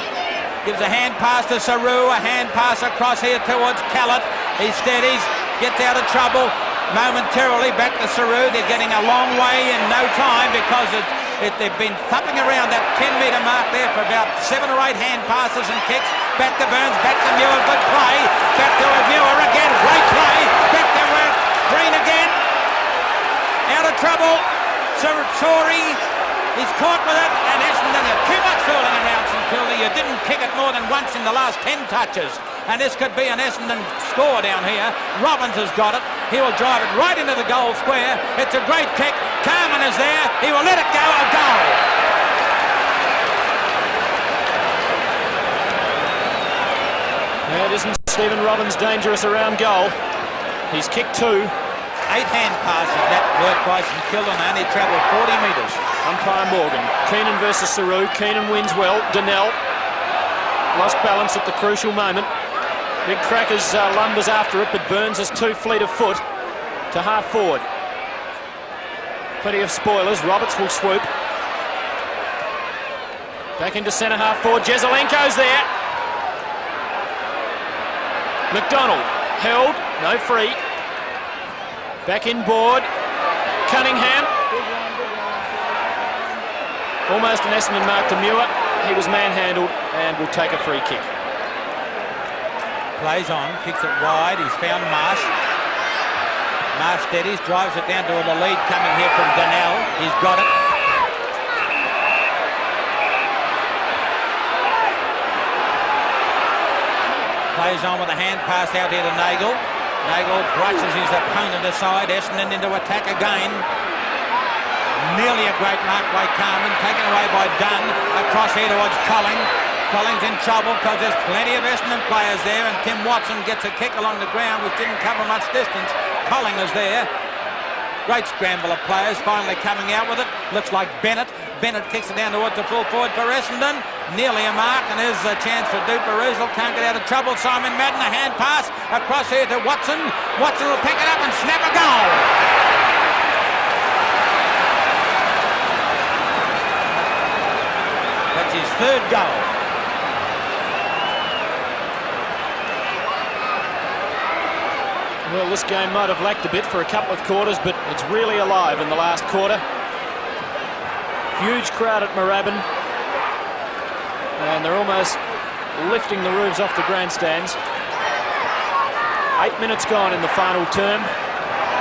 Gives a hand pass to Saru, a hand pass across here towards Kellett. He steadies, gets out of trouble momentarily. Back to Saru. They're getting a long way in no time because they've been thumping around that 10-metre mark there for about 7 or 8 hand passes and kicks. Back to Burns, back to Muir, good play. Back to Muir again, great play. Back to Green again. Out of trouble. Sorry. He's caught with it, and Essendon have too much fooling around St Kilda. You didn't kick it more than once in the last 10 touches. And this could be an Essendon score down here. Robbins has got it. He will drive it right into the goal square. It's a great kick. Carman is there. He will let it go. A goal. It isn't Stephen Robbins dangerous around goal. He's kicked 2. 8 hand passes that worked by St Kilda, and only travelled 40 metres. Umpire Morgan. Keenan versus Saru. Keenan wins well. Donnell lost balance at the crucial moment. Big Crackers lumbers after it, but Burns is too fleet of foot to half forward. Plenty of spoilers. Roberts will swoop. Back into centre half forward. Jesaulenko's there. McDonald held. No free. Back in board. Cunningham. Almost an Essendon mark to Muir. He was manhandled and will take a free kick. Plays on, kicks it wide. He's found Marsh. Marsh steadies, drives it down to the lead coming here from Donnell. He's got it. Plays on with a hand pass out here to Nagel. Nagel brushes his opponent aside. Essendon into attack again. Nearly a great mark by Carman, taken away by Dunn. Across here towards Colling. Colling's in trouble because there's plenty of Essendon players there, and Tim Watson gets a kick along the ground which didn't cover much distance. Colling is there. Great scramble of players finally coming out with it. Looks like Bennett. Bennett kicks it down towards the full forward for Essendon. Nearly a mark, and there's a chance for Duper-Ruzel. Can't get out of trouble. Simon Madden, a hand pass across here to Watson. Watson will pick it up and snap a goal. That's his 3rd goal. Well, this game might have lacked a bit for a couple of quarters, but it's really alive in the last quarter. Huge crowd at Moorabbin, and they're almost lifting the roofs off the grandstands. 8 minutes gone in the final term.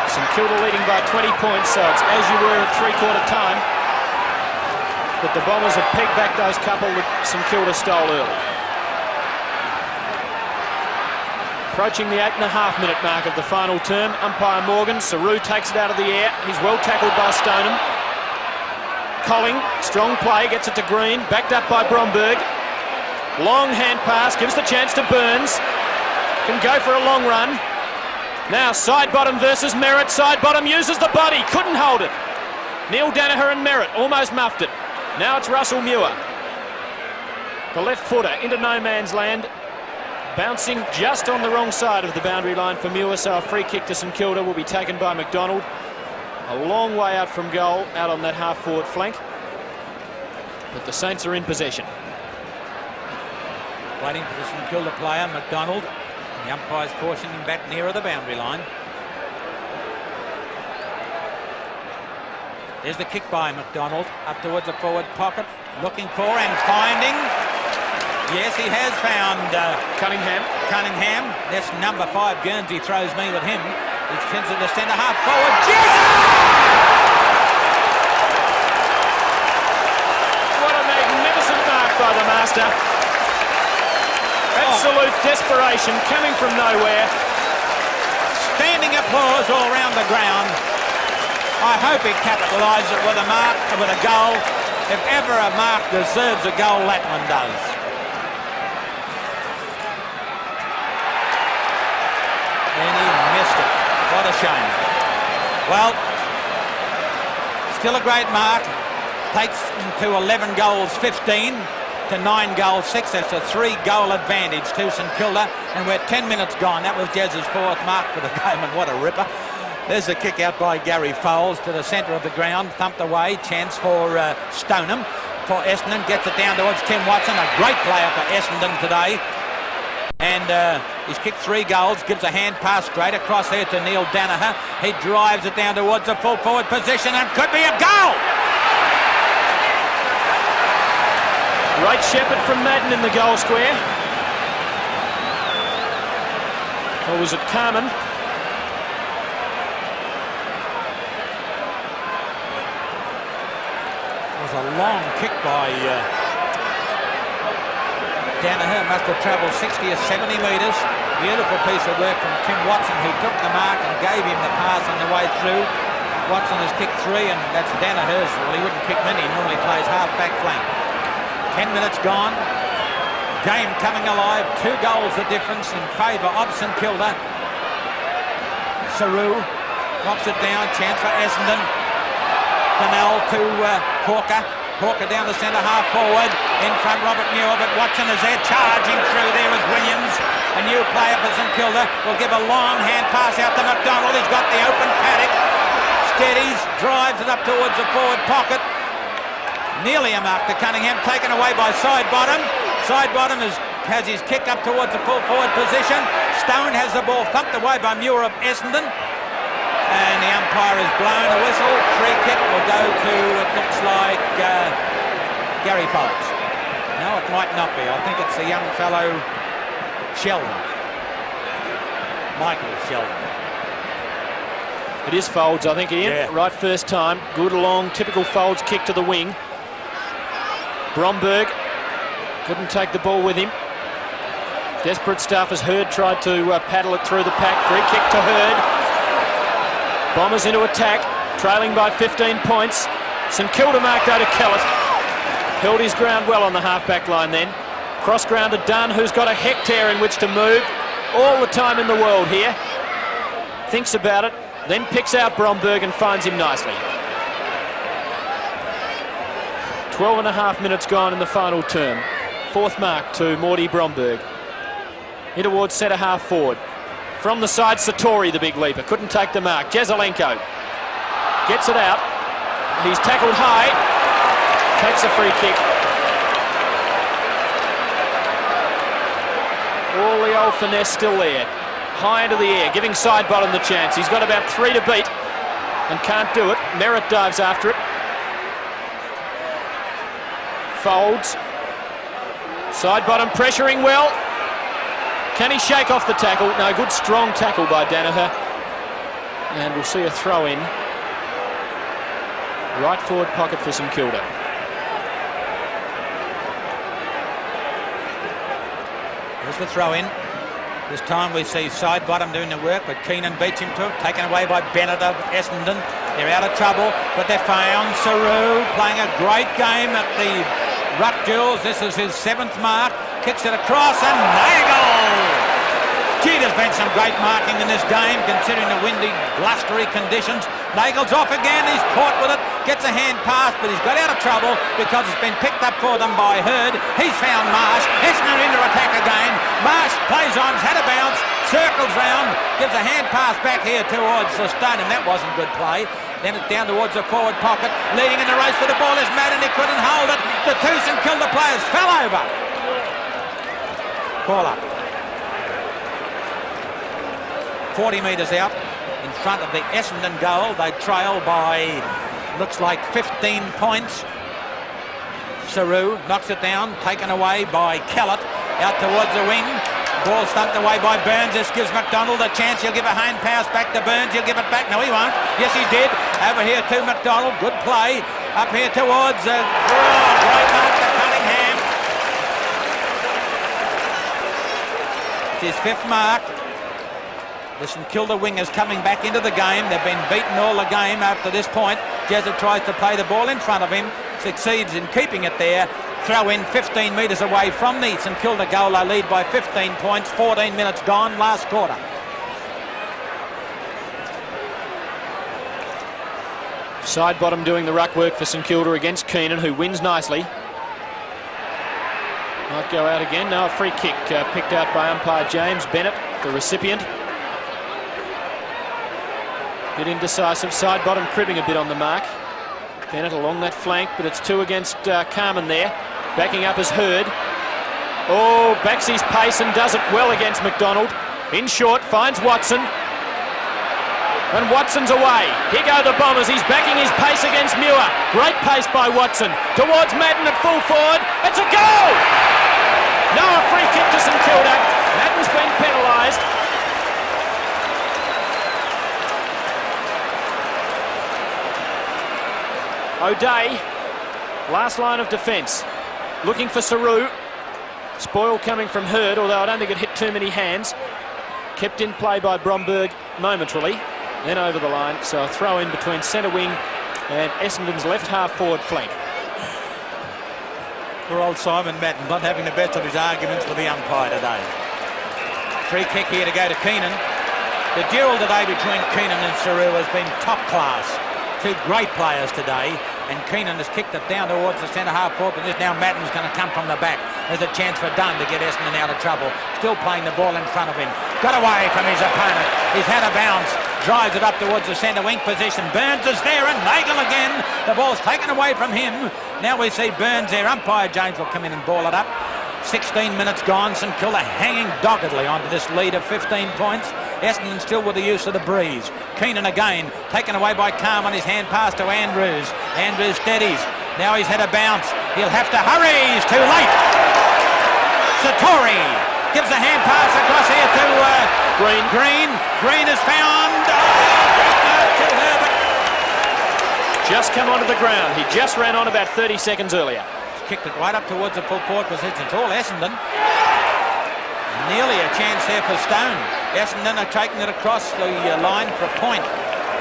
St Kilda leading by 20 points, so it's as you were at 3/4 time. But the Bombers have pegged back those couple that St Kilda stole early. Approaching the 8.5-minute mark of the final term. Umpire Morgan. Saru takes it out of the air. He's well tackled by Stoneham. Colling, strong play, gets it to Green. Backed up by Bromberg. Long hand pass, gives the chance to Burns. Can go for a long run. Now side bottom versus Merritt. Side bottom uses the body. Couldn't hold it. Neil Danaher and Merritt almost muffed it. Now it's Russell Muir. The left footer into no man's land. Bouncing just on the wrong side of the boundary line for Muir, so a free kick to St Kilda will be taken by McDonald. A long way out from goal, out on that half-forward flank. But the Saints are in possession. Waiting for the St Kilda player, McDonald. The umpire's forcing him back nearer the boundary line. There's the kick by McDonald up towards the forward pocket, looking for and finding. Yes, he has found Cunningham. That's number 5, Guernsey throws me with him. He sends it to centre half forward. Jezza! What a magnificent mark by the master. Absolute desperation coming from nowhere. Standing applause all round the ground. I hope he capitalises it with a mark, with a goal. If ever a mark deserves a goal, that one does. And he missed it. What a shame. Well, still a great mark. Takes him to 11 goals 15 to 9 goals 6. That's a 3-goal advantage to St Kilda. And we're 10 minutes gone. That was Jezza's 4th mark for the game, and what a ripper. There's a kick out by Gary Foles to the centre of the ground. Thumped away. Chance for Stoneham. For Essendon. Gets it down towards Tim Watson. A great player for Essendon today. And he's kicked 3 goals. Gives a hand pass straight across there to Neil Danaher. He drives it down towards the full forward position and could be a goal. Great shepherd from Madden in the goal square. Or was it Carman? It was a long kick by Danaher. Must have travelled 60 or 70 metres. Beautiful piece of work from Tim Watson, who took the mark and gave him the pass on the way through. Watson has kicked 3, and that's Danaher's. Well, he wouldn't kick many. He normally plays half-back flank. 10 minutes gone. Game coming alive. 2 goals the difference in favour of St Kilda. Saru knocks it down. Chance for Essendon. Donnell to Hawker. Hawker down the centre half forward. In front Robert Muir, but Watson is there. Charging through there is Williams. A new player for St Kilda. Will give a long hand pass out to McDonald. He's got the open paddock. Steadies. Drives it up towards the forward pocket. Nearly a mark to Cunningham, taken away by Sidebottom. Sidebottom has his kick up towards the full forward position. Stone has the ball thumped away by Muir of Essendon. And the umpire has blown a whistle. Free kick will go to, it looks like, Gary Foles. No, it might not be. I think it's the young fellow, Sheldon. Michael Sheldon. It is Folds, I think, Ian. Yeah. Right first time. Good long, typical Folds kick to the wing. Bromberg couldn't take the ball with him. Desperate stuff as Hurd tried to paddle it through the pack. Free kick to Hurd. Bombers into attack, trailing by 15 points. St Kilda marked out to Kellett. Held his ground well on the half-back line then. Cross ground to Dunn, who's got a hectare in which to move. All the time in the world here. Thinks about it, then picks out Bromberg and finds him nicely. 12.5 minutes gone in the final term. 4th mark to Morty Bromberg. In towards centre half forward. From the side, Satori, the big leaper. Couldn't take the mark. Jesaulenko gets it out. He's tackled high. Takes a free kick. All the old finesse still there. High into the air, giving Sidebottom the chance. He's got about 3 to beat and can't do it. Merritt dives after it. Folds. Sidebottom pressuring well. Can he shake off the tackle? No, good strong tackle by Danaher. And we'll see a throw in. Right forward pocket for St Kilda. There's the throw in. This time we see Sidebottom doing the work, but Keenan beats him to it. Taken away by Bennett of Essendon. They're out of trouble, but they're found. Saru playing a great game at the Ruck Jewels. This is his 7th mark. Kicks it across and Nagel! Gee, there's been some great marking in this game, considering the windy, blustery conditions. Nagel's off again. He's caught with it. Gets a hand pass, but he's got out of trouble because it's been picked up for them by Hurd. He's found Marsh. Essendon into attack again. Marsh plays on, has had a bounce, circles round, gives a hand pass back here towards Stone, and that wasn't good play. Then it's down towards the forward pocket. Leading in the race for the ball is Madden. He couldn't hold it. The 2 St Kilda players fell over. Ball up. 40 metres out in front of the Essendon goal. They trail by, looks like 15 points. Saru knocks it down, taken away by Kellett, out towards the wing. Ball thumped away by Burns. This gives McDonald a chance. He'll give a hand pass back to Burns. He'll give it back. No, he won't. Yes, he did. Over here to McDonald. Good play. Up here towards great mark to Cunningham. It's his 5th mark. The St.Kilda wingers coming back into the game. They've been beaten all the game up to this point. Jezza tries to play the ball in front of him. Succeeds in keeping it there. Throw in 15 metres away from the St Kilda goal. They lead by 15 points. 14 minutes gone, last quarter. Side bottom doing the ruck work for St Kilda against Keenan, who wins nicely. Might go out again. Now a free kick picked out by umpire James Bennett, the recipient. Bit indecisive. Side bottom cribbing a bit on the mark. Bennett along that flank, but it's 2 against Carman there. Backing up is Hurd. Oh, backs his pace and does it well against McDonald. In short, finds Watson. And Watson's away. Here go the Bombers. He's backing his pace against Muir. Great pace by Watson. Towards Madden at full forward. It's a goal! Now a free kick to St Kilda. Madden's been penalised. O'Day, last line of defence, looking for Saru. Spoil coming from Hurd, although I don't think it hit too many hands. Kept in play by Bromberg momentarily, then over the line. So a throw in between centre wing and Essendon's left half forward flank. Poor old Simon Madden not having the best of his arguments with the umpire today. Free kick here to go to Keenan. The duel today between Keenan and Saru has been top class. 2 great players today, and Keenan has kicked it down towards the centre half forward position. Now Madden's going to come from the back. There's a chance for Dunn to get Essendon out of trouble. Still playing the ball in front of him. Got away from his opponent. He's had a bounce. Drives it up towards the centre wing position. Burns is there, and Nagel again. The ball's taken away from him. Now we see Burns there. Umpire James will come in and ball it up. 16 minutes gone. St Kilda hanging doggedly onto this lead of 15 points. Essendon still with the use of the breeze. Keenan again, taken away by Carman. His hand pass to Andrews. Andrews steadies. Now he's had a bounce. He'll have to hurry. He's too late. Satori gives a hand pass across here to Green. Green is found. Just come onto the ground. He just ran on about 30 seconds earlier. Kicked it right up towards the full forward position. It's all Essendon. Nearly a chance there for Stone. Essendon are taking it across the line for a point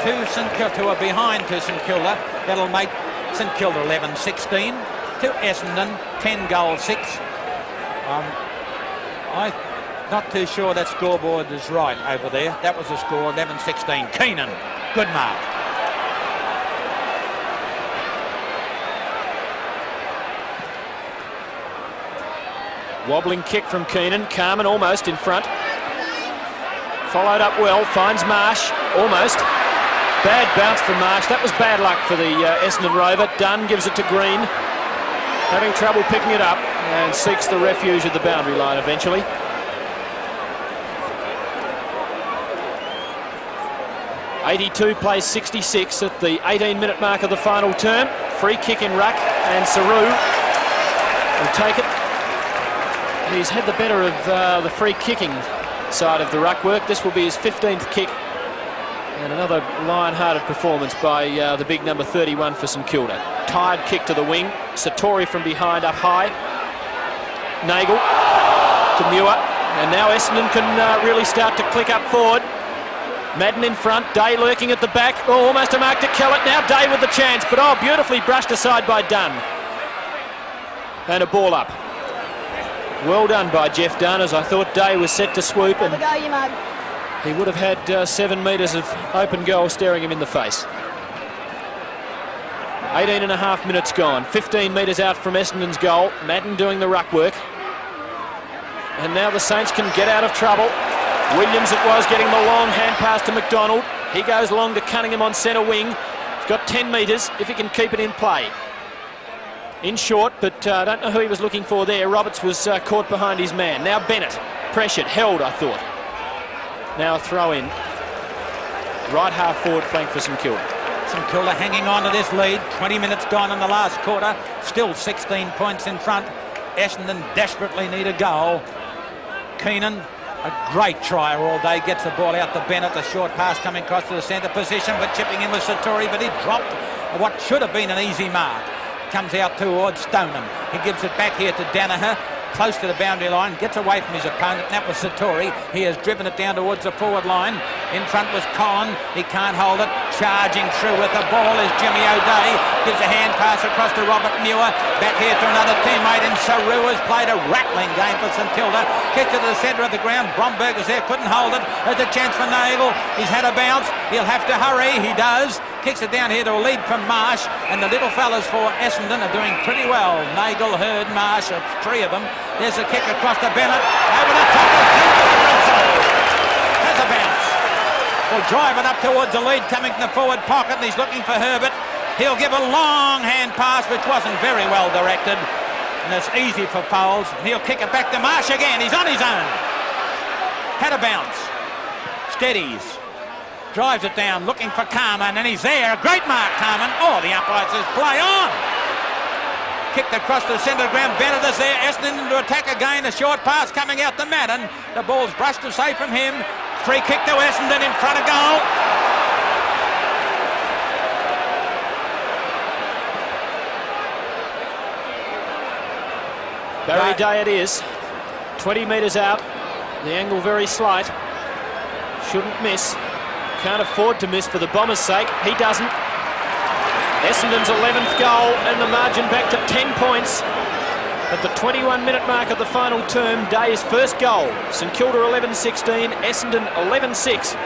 to St Kilda, who are behind to St Kilda. That'll make St Kilda 11-16 to Essendon 10-6. I'm not too sure that scoreboard is right over there. That was the score, 11-16. Keenan, good mark. Wobbling kick from Keenan. Carman almost in front. Followed up well. Finds Marsh. Almost. Bad bounce for Marsh. That was bad luck for the Essendon Rover. Dunn gives it to Green. Having trouble picking it up and seeks the refuge at the boundary line eventually. .82 plays 66 at the 18-minute mark of the final term. Free kick in ruck, and Saru will take it. He's had the better of the free kicking side of the ruck work. This will be his 15th kick, and another lion-hearted performance by the big number 31 for St Kilda. Tired kick to the wing. Satori from behind up high. Nagel to Muir, and now Essendon can really start to click up forward. Madden in front, Day lurking at the back. Oh, almost a mark to Kellett. Now Day with the chance, but oh, beautifully brushed aside by Dunn. And a ball up. Well done by Jeff Dunn, as I thought Day was set to swoop, and he would have had 7 metres of open goal staring him in the face. 18.5 minutes gone, 15 metres out from Essendon's goal. Madden doing the ruck work. And now the Saints can get out of trouble. Williams it was getting the long hand pass to McDonald. He goes long to Cunningham on centre wing. He's got 10 metres if he can keep it in play. In short, but I don't know who he was looking for there. Roberts was caught behind his man. Now Bennett, pressured, held I thought. Now a throw in right half forward flank for St Kilda. St Kilda hanging on to this lead. 20 minutes gone in the last quarter. Still 16 points in front. Essendon desperately need a goal. Keenan, a great trier all day, gets the ball out to Bennett. The short pass coming across to the centre position, but chipping in with Satori, but he dropped what should have been an easy mark. Comes out towards Stoneham. He gives it back here to Danaher, close to the boundary line, gets away from his opponent. That was Satori. He has driven it down towards the forward line. In front was Collin. He can't hold it. Charging through with the ball is Jimmy O'Day. Gives a hand pass across to Robert Muir. Back here to another teammate in Saru, has played a rattling game for St Kilda. Kicked it to the centre of the ground. Bromberg is there, couldn't hold it. There's a chance for Nagel. He's had a bounce. He'll have to hurry. He does. Kicks it down here to a lead from Marsh, and the little fellas for Essendon are doing pretty well. Nagel, Hurd, Marsh, three of them. There's a kick across to Bennett. Over the top of has a bounce. Will drive it up towards the lead, coming from the forward pocket, and he's looking for Herbert. He'll give a long hand pass, which wasn't very well directed, and it's easy for fouls. He'll kick it back to Marsh again. He's on his own. Had a bounce. Steadies. Drives it down, looking for Carman, and he's there. Great mark, Carman. Oh, the umpire says play on. Kicked across to the centre of the ground. Bennett is there. Essendon to attack again. A short pass coming out to Madden. The ball's brushed away from him. Free kick to Essendon in front of goal. Barry Day it is. 20 metres out. The angle very slight. Shouldn't miss. Can't afford to miss for the Bombers' sake. He doesn't. Essendon's 11th goal and the margin back to 10 points at the 21-minute mark of the final term. Day's first goal. St Kilda 11-16, Essendon 11-6.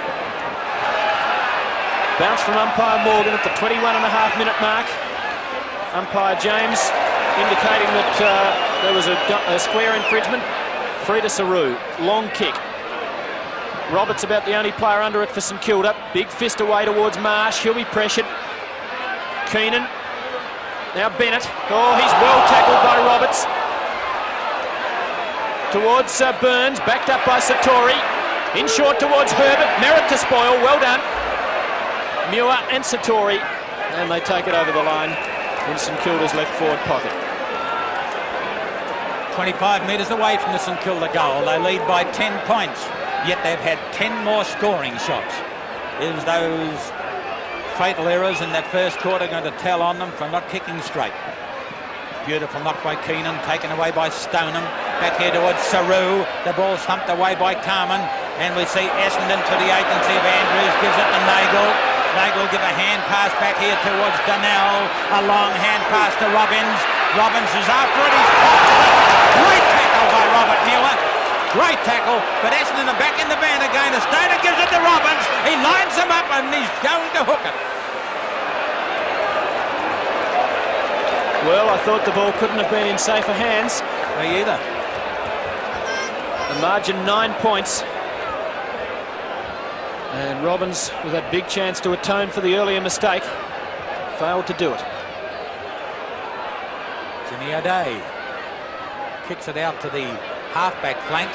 Bounce from umpire Morgan at the 21.5-minute mark. Umpire James indicating that there was a square infringement. Free to Saru. Long kick. Roberts about the only player under it for St Kilda. Big fist away towards Marsh. He'll be pressured. Keenan. Now Bennett. Oh, he's well tackled by Roberts. Towards Burns. Backed up by Satori. In short towards Herbert. Merritt to spoil. Well done. Muir and Satori. And they take it over the line in St Kilda's left forward pocket. 25 metres away from the St Kilda goal. They lead by 10 points. Yet they've had 10 more scoring shots. Is those fatal errors in that first quarter going to tell on them for not kicking straight? Beautiful knock by Keenan, taken away by Stoneham. Back here towards Saru. The ball's thumped away by Carman. And we see Essendon to the agency of Andrews. Gives it to Nagel. Nagel give a hand pass back here towards Donnell. A long hand pass to Robbins. Robbins is after it. He's great tackle by Robert Muir. Great tackle, but Essendon are back in the van again. Stoner gives it to Robbins. He lines them up and he's going to hook it. Well, I thought the ball couldn't have been in safer hands. Me either. The margin 9 points. And Robbins, with that big chance to atone for the earlier mistake, failed to do it. Jimmy O'Day kicks it out to the half-back flank.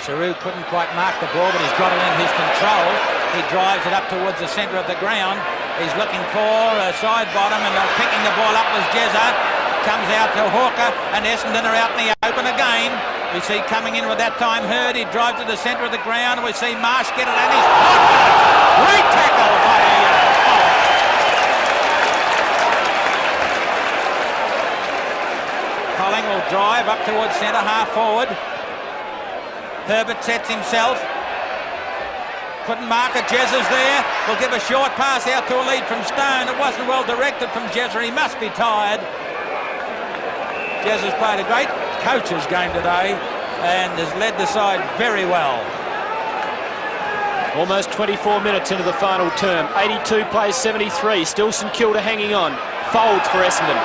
Saru couldn't quite mark the ball, but he's got it in his control. He drives it up towards the centre of the ground. He's looking for a side bottom, and picking the ball up was Jezza. Comes out to Hawker, and Essendon are out in the open again. We see coming in with that time Hurd. He drives to the centre of the ground. We see Marsh get it, and he's great tackle by Colling will drive up towards centre, half forward. Herbert sets himself. Couldn't mark it. Jezza's there. Will give a short pass out to a lead from Stone. It wasn't well directed from Jezza. He must be tired. Jezza's played a great coach's game today and has led the side very well. Almost 24 minutes into the final term. 82 plays 73. Still St Kilda hanging on. Folds for Essendon.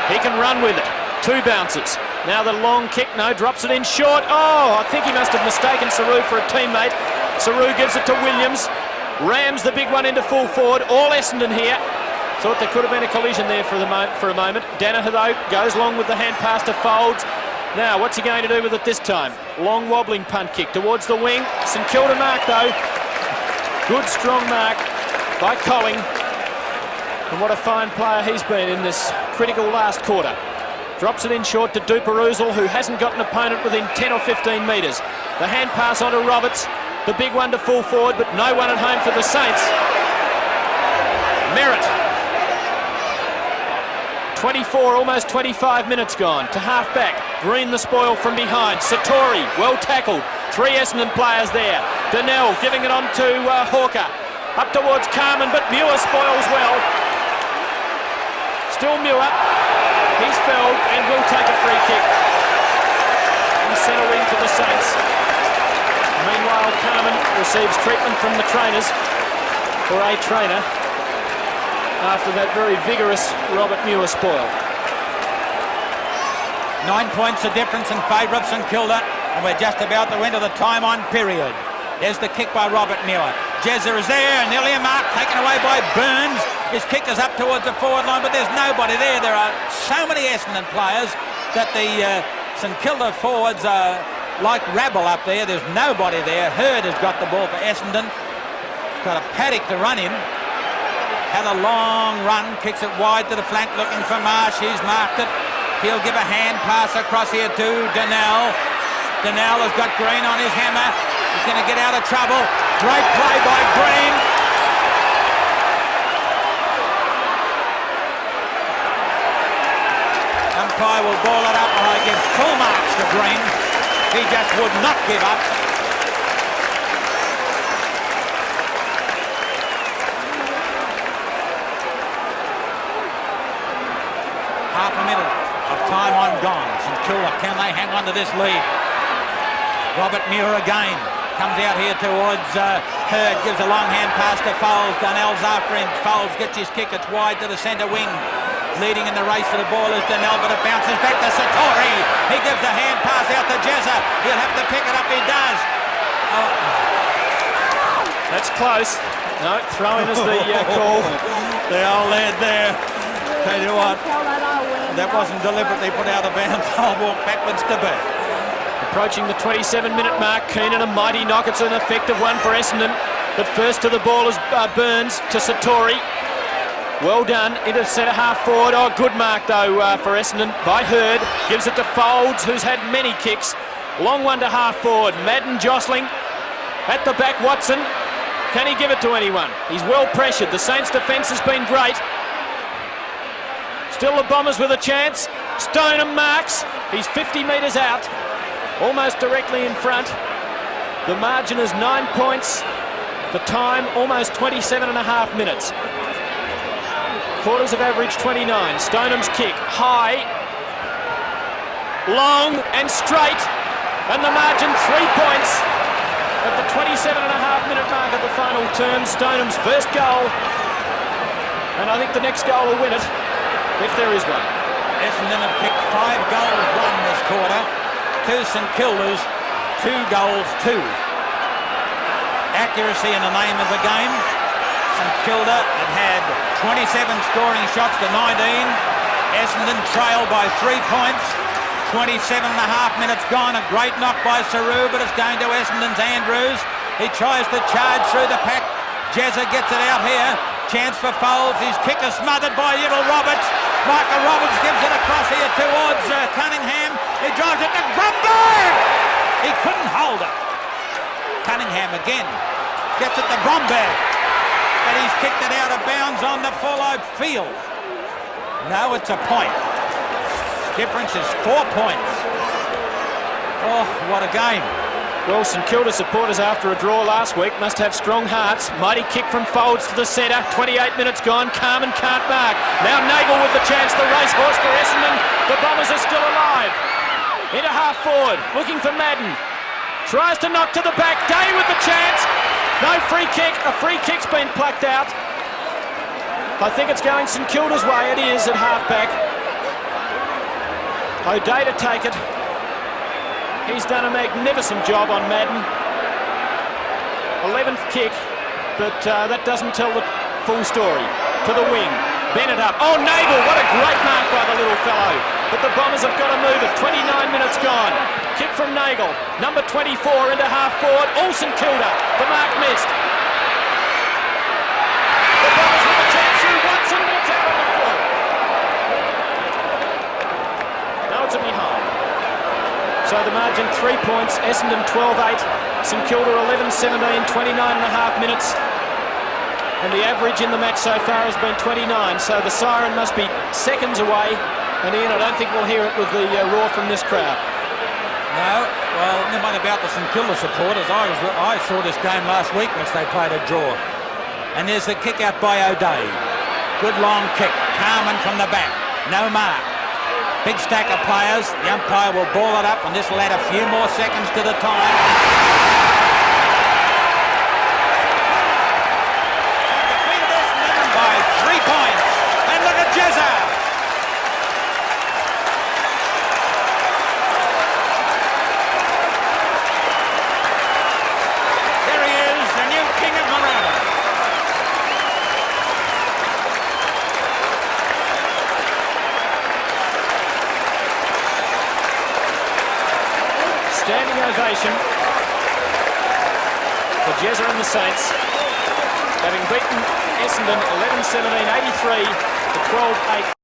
He can run with it. 2 bounces. Now the long kick. No, drops it in short. Oh, I think he must have mistaken Saru for a teammate. Saru gives it to Williams. Rams the big one into full forward. All Essendon here. Thought there could have been a collision there for a moment. Danaher, though, goes long with the hand pass to Folds. Now, what's he going to do with it this time? Long wobbling punt kick towards the wing. St Kilda mark, though. Good, strong mark by Colling. And what a fine player he's been in this critical last quarter. Drops it in short to Duperuzal, who hasn't got an opponent within 10 or 15 metres. The hand pass on to Roberts, the big one to full forward, but no one at home for the Saints. Merritt. 24, almost 25 minutes gone. To half-back, Green the spoil from behind. Satori, well tackled. 3 Essendon players there. Donnell giving it on to Hawker. Up towards Carman, but Muir spoils well. Still Muir. He's felled and will take a free kick. And centre wing for the Saints. Meanwhile, Carman receives treatment from the trainers, or a trainer, after that very vigorous Robert Muir spoil. 9 points the difference in favour of St Kilda, and we're just about to enter the time-on period. There's the kick by Robert Muir. Jezza is there, nearly a mark taken away by Burns. His kick is up towards the forward line, but there's nobody there. There are so many Essendon players that the St Kilda forwards are like rabble up there. There's nobody there. Hurd has got the ball for Essendon. Got a Paddock to run him. Had a long run, kicks it wide to the flank looking for Marsh. He's marked it. He'll give a hand pass across here to Donnell. Donnell has got Green on his hammer. He's going to get out of trouble. Great play by Green. Umpire will ball it up, and I give full marks to Green. He just would not give up. Half a minute of time on gone. St Kilda, can they hang on to this lead? Robert Muir again comes out here towards Hurd, gives a long hand pass to Foles. Donnell's after him. Foles gets his kick. It's wide to the centre wing. Leading in the race for the ball is Donnell, but it bounces back to Satori. He gives a hand pass out to Jezza. He'll have to pick it up. He does. Oh. That's close. No, throwing is the call. The old lad there. Tell you what, that wasn't deliberately put out of bounds. I'll walk backwards to back. Approaching the 27-minute mark. Keenan, a mighty knock. It's an effective one for Essendon. But first to the ball is Burns to Satori. Well done into centre half forward. Oh, good mark though for Essendon by Hurd. Gives it to Folds, who's had many kicks. Long one to half forward. Madden jostling. At the back, Watson. Can he give it to anyone? He's well pressured. The Saints' defence has been great. Still the Bombers with a chance. Stoneham marks. He's 50 metres out. Almost directly in front. The margin is 9 points. The time almost 27 and a half minutes. Quarters of average 29. Stoneham's kick high, long and straight, and the margin 3 points at the 27 and a half minute mark of the final term. Stoneham's first goal, and I think the next goal will win it, if there is one. Essendon have kicked 5 goals, 1 this quarter. 2 St Kilda's, 2 goals, 2. Accuracy in the name of the game. St Kilda have had 27 scoring shots to 19. Essendon trail by 3 points. 27 and a half minutes gone. A great knock by Saru, but it's going to Essendon's Andrews. He tries to charge through the pack. Jezza gets it out here. Chance for Folds. His kick is smothered by little Roberts. Michael Roberts gives it across here towards Cunningham. He drives it to Bromberg. He couldn't hold it. Cunningham again gets it to Bromberg. But he's kicked it out of bounds on the full-out field. No, it's a point. Difference is 4 points. Oh, what a game. Well, St Kilda supporters after a draw last week must have strong hearts. Mighty kick from Folds to the centre. 28 minutes gone. Carman can't mark. Now Nagel with the chance. The racehorse for Essendon. The Bombers are still alive. Into half forward. Looking for Madden. Tries to knock to the back. Day with the chance. No free kick. A free kick's been plucked out. I think it's going St Kilda's way. It is at half-back. O'Day to take it. He's done a magnificent job on Madden. 11th kick, but that doesn't tell the full story. To the wing. Bennett up. Oh, Nagel, what a great mark by the little fellow. But the Bombers have got to move it. 29 minutes gone. Kick from Nagel. Number 24 into half forward. All St Kilda. The mark missed. margin, 3 points. Essendon 12-8. St Kilda 11-17, 29.5 minutes. And the average in the match so far has been 29. So the siren must be seconds away. And Ian, I don't think we'll hear it with the roar from this crowd. No, well, never mind about the St Kilda supporters. I saw this game last week which they played a draw. And there's the kick out by O'Day. Good long kick. Carman from the back. No mark. Big stack of players. The umpire will ball it up, and this will add a few more seconds to the time. Defeated Essendon by 3 points. And look at Jezza. There he is, the new king of Moorabbin. Standing ovation for Jezza and the Saints, having beaten Essendon 11-17, 83 to 12-8.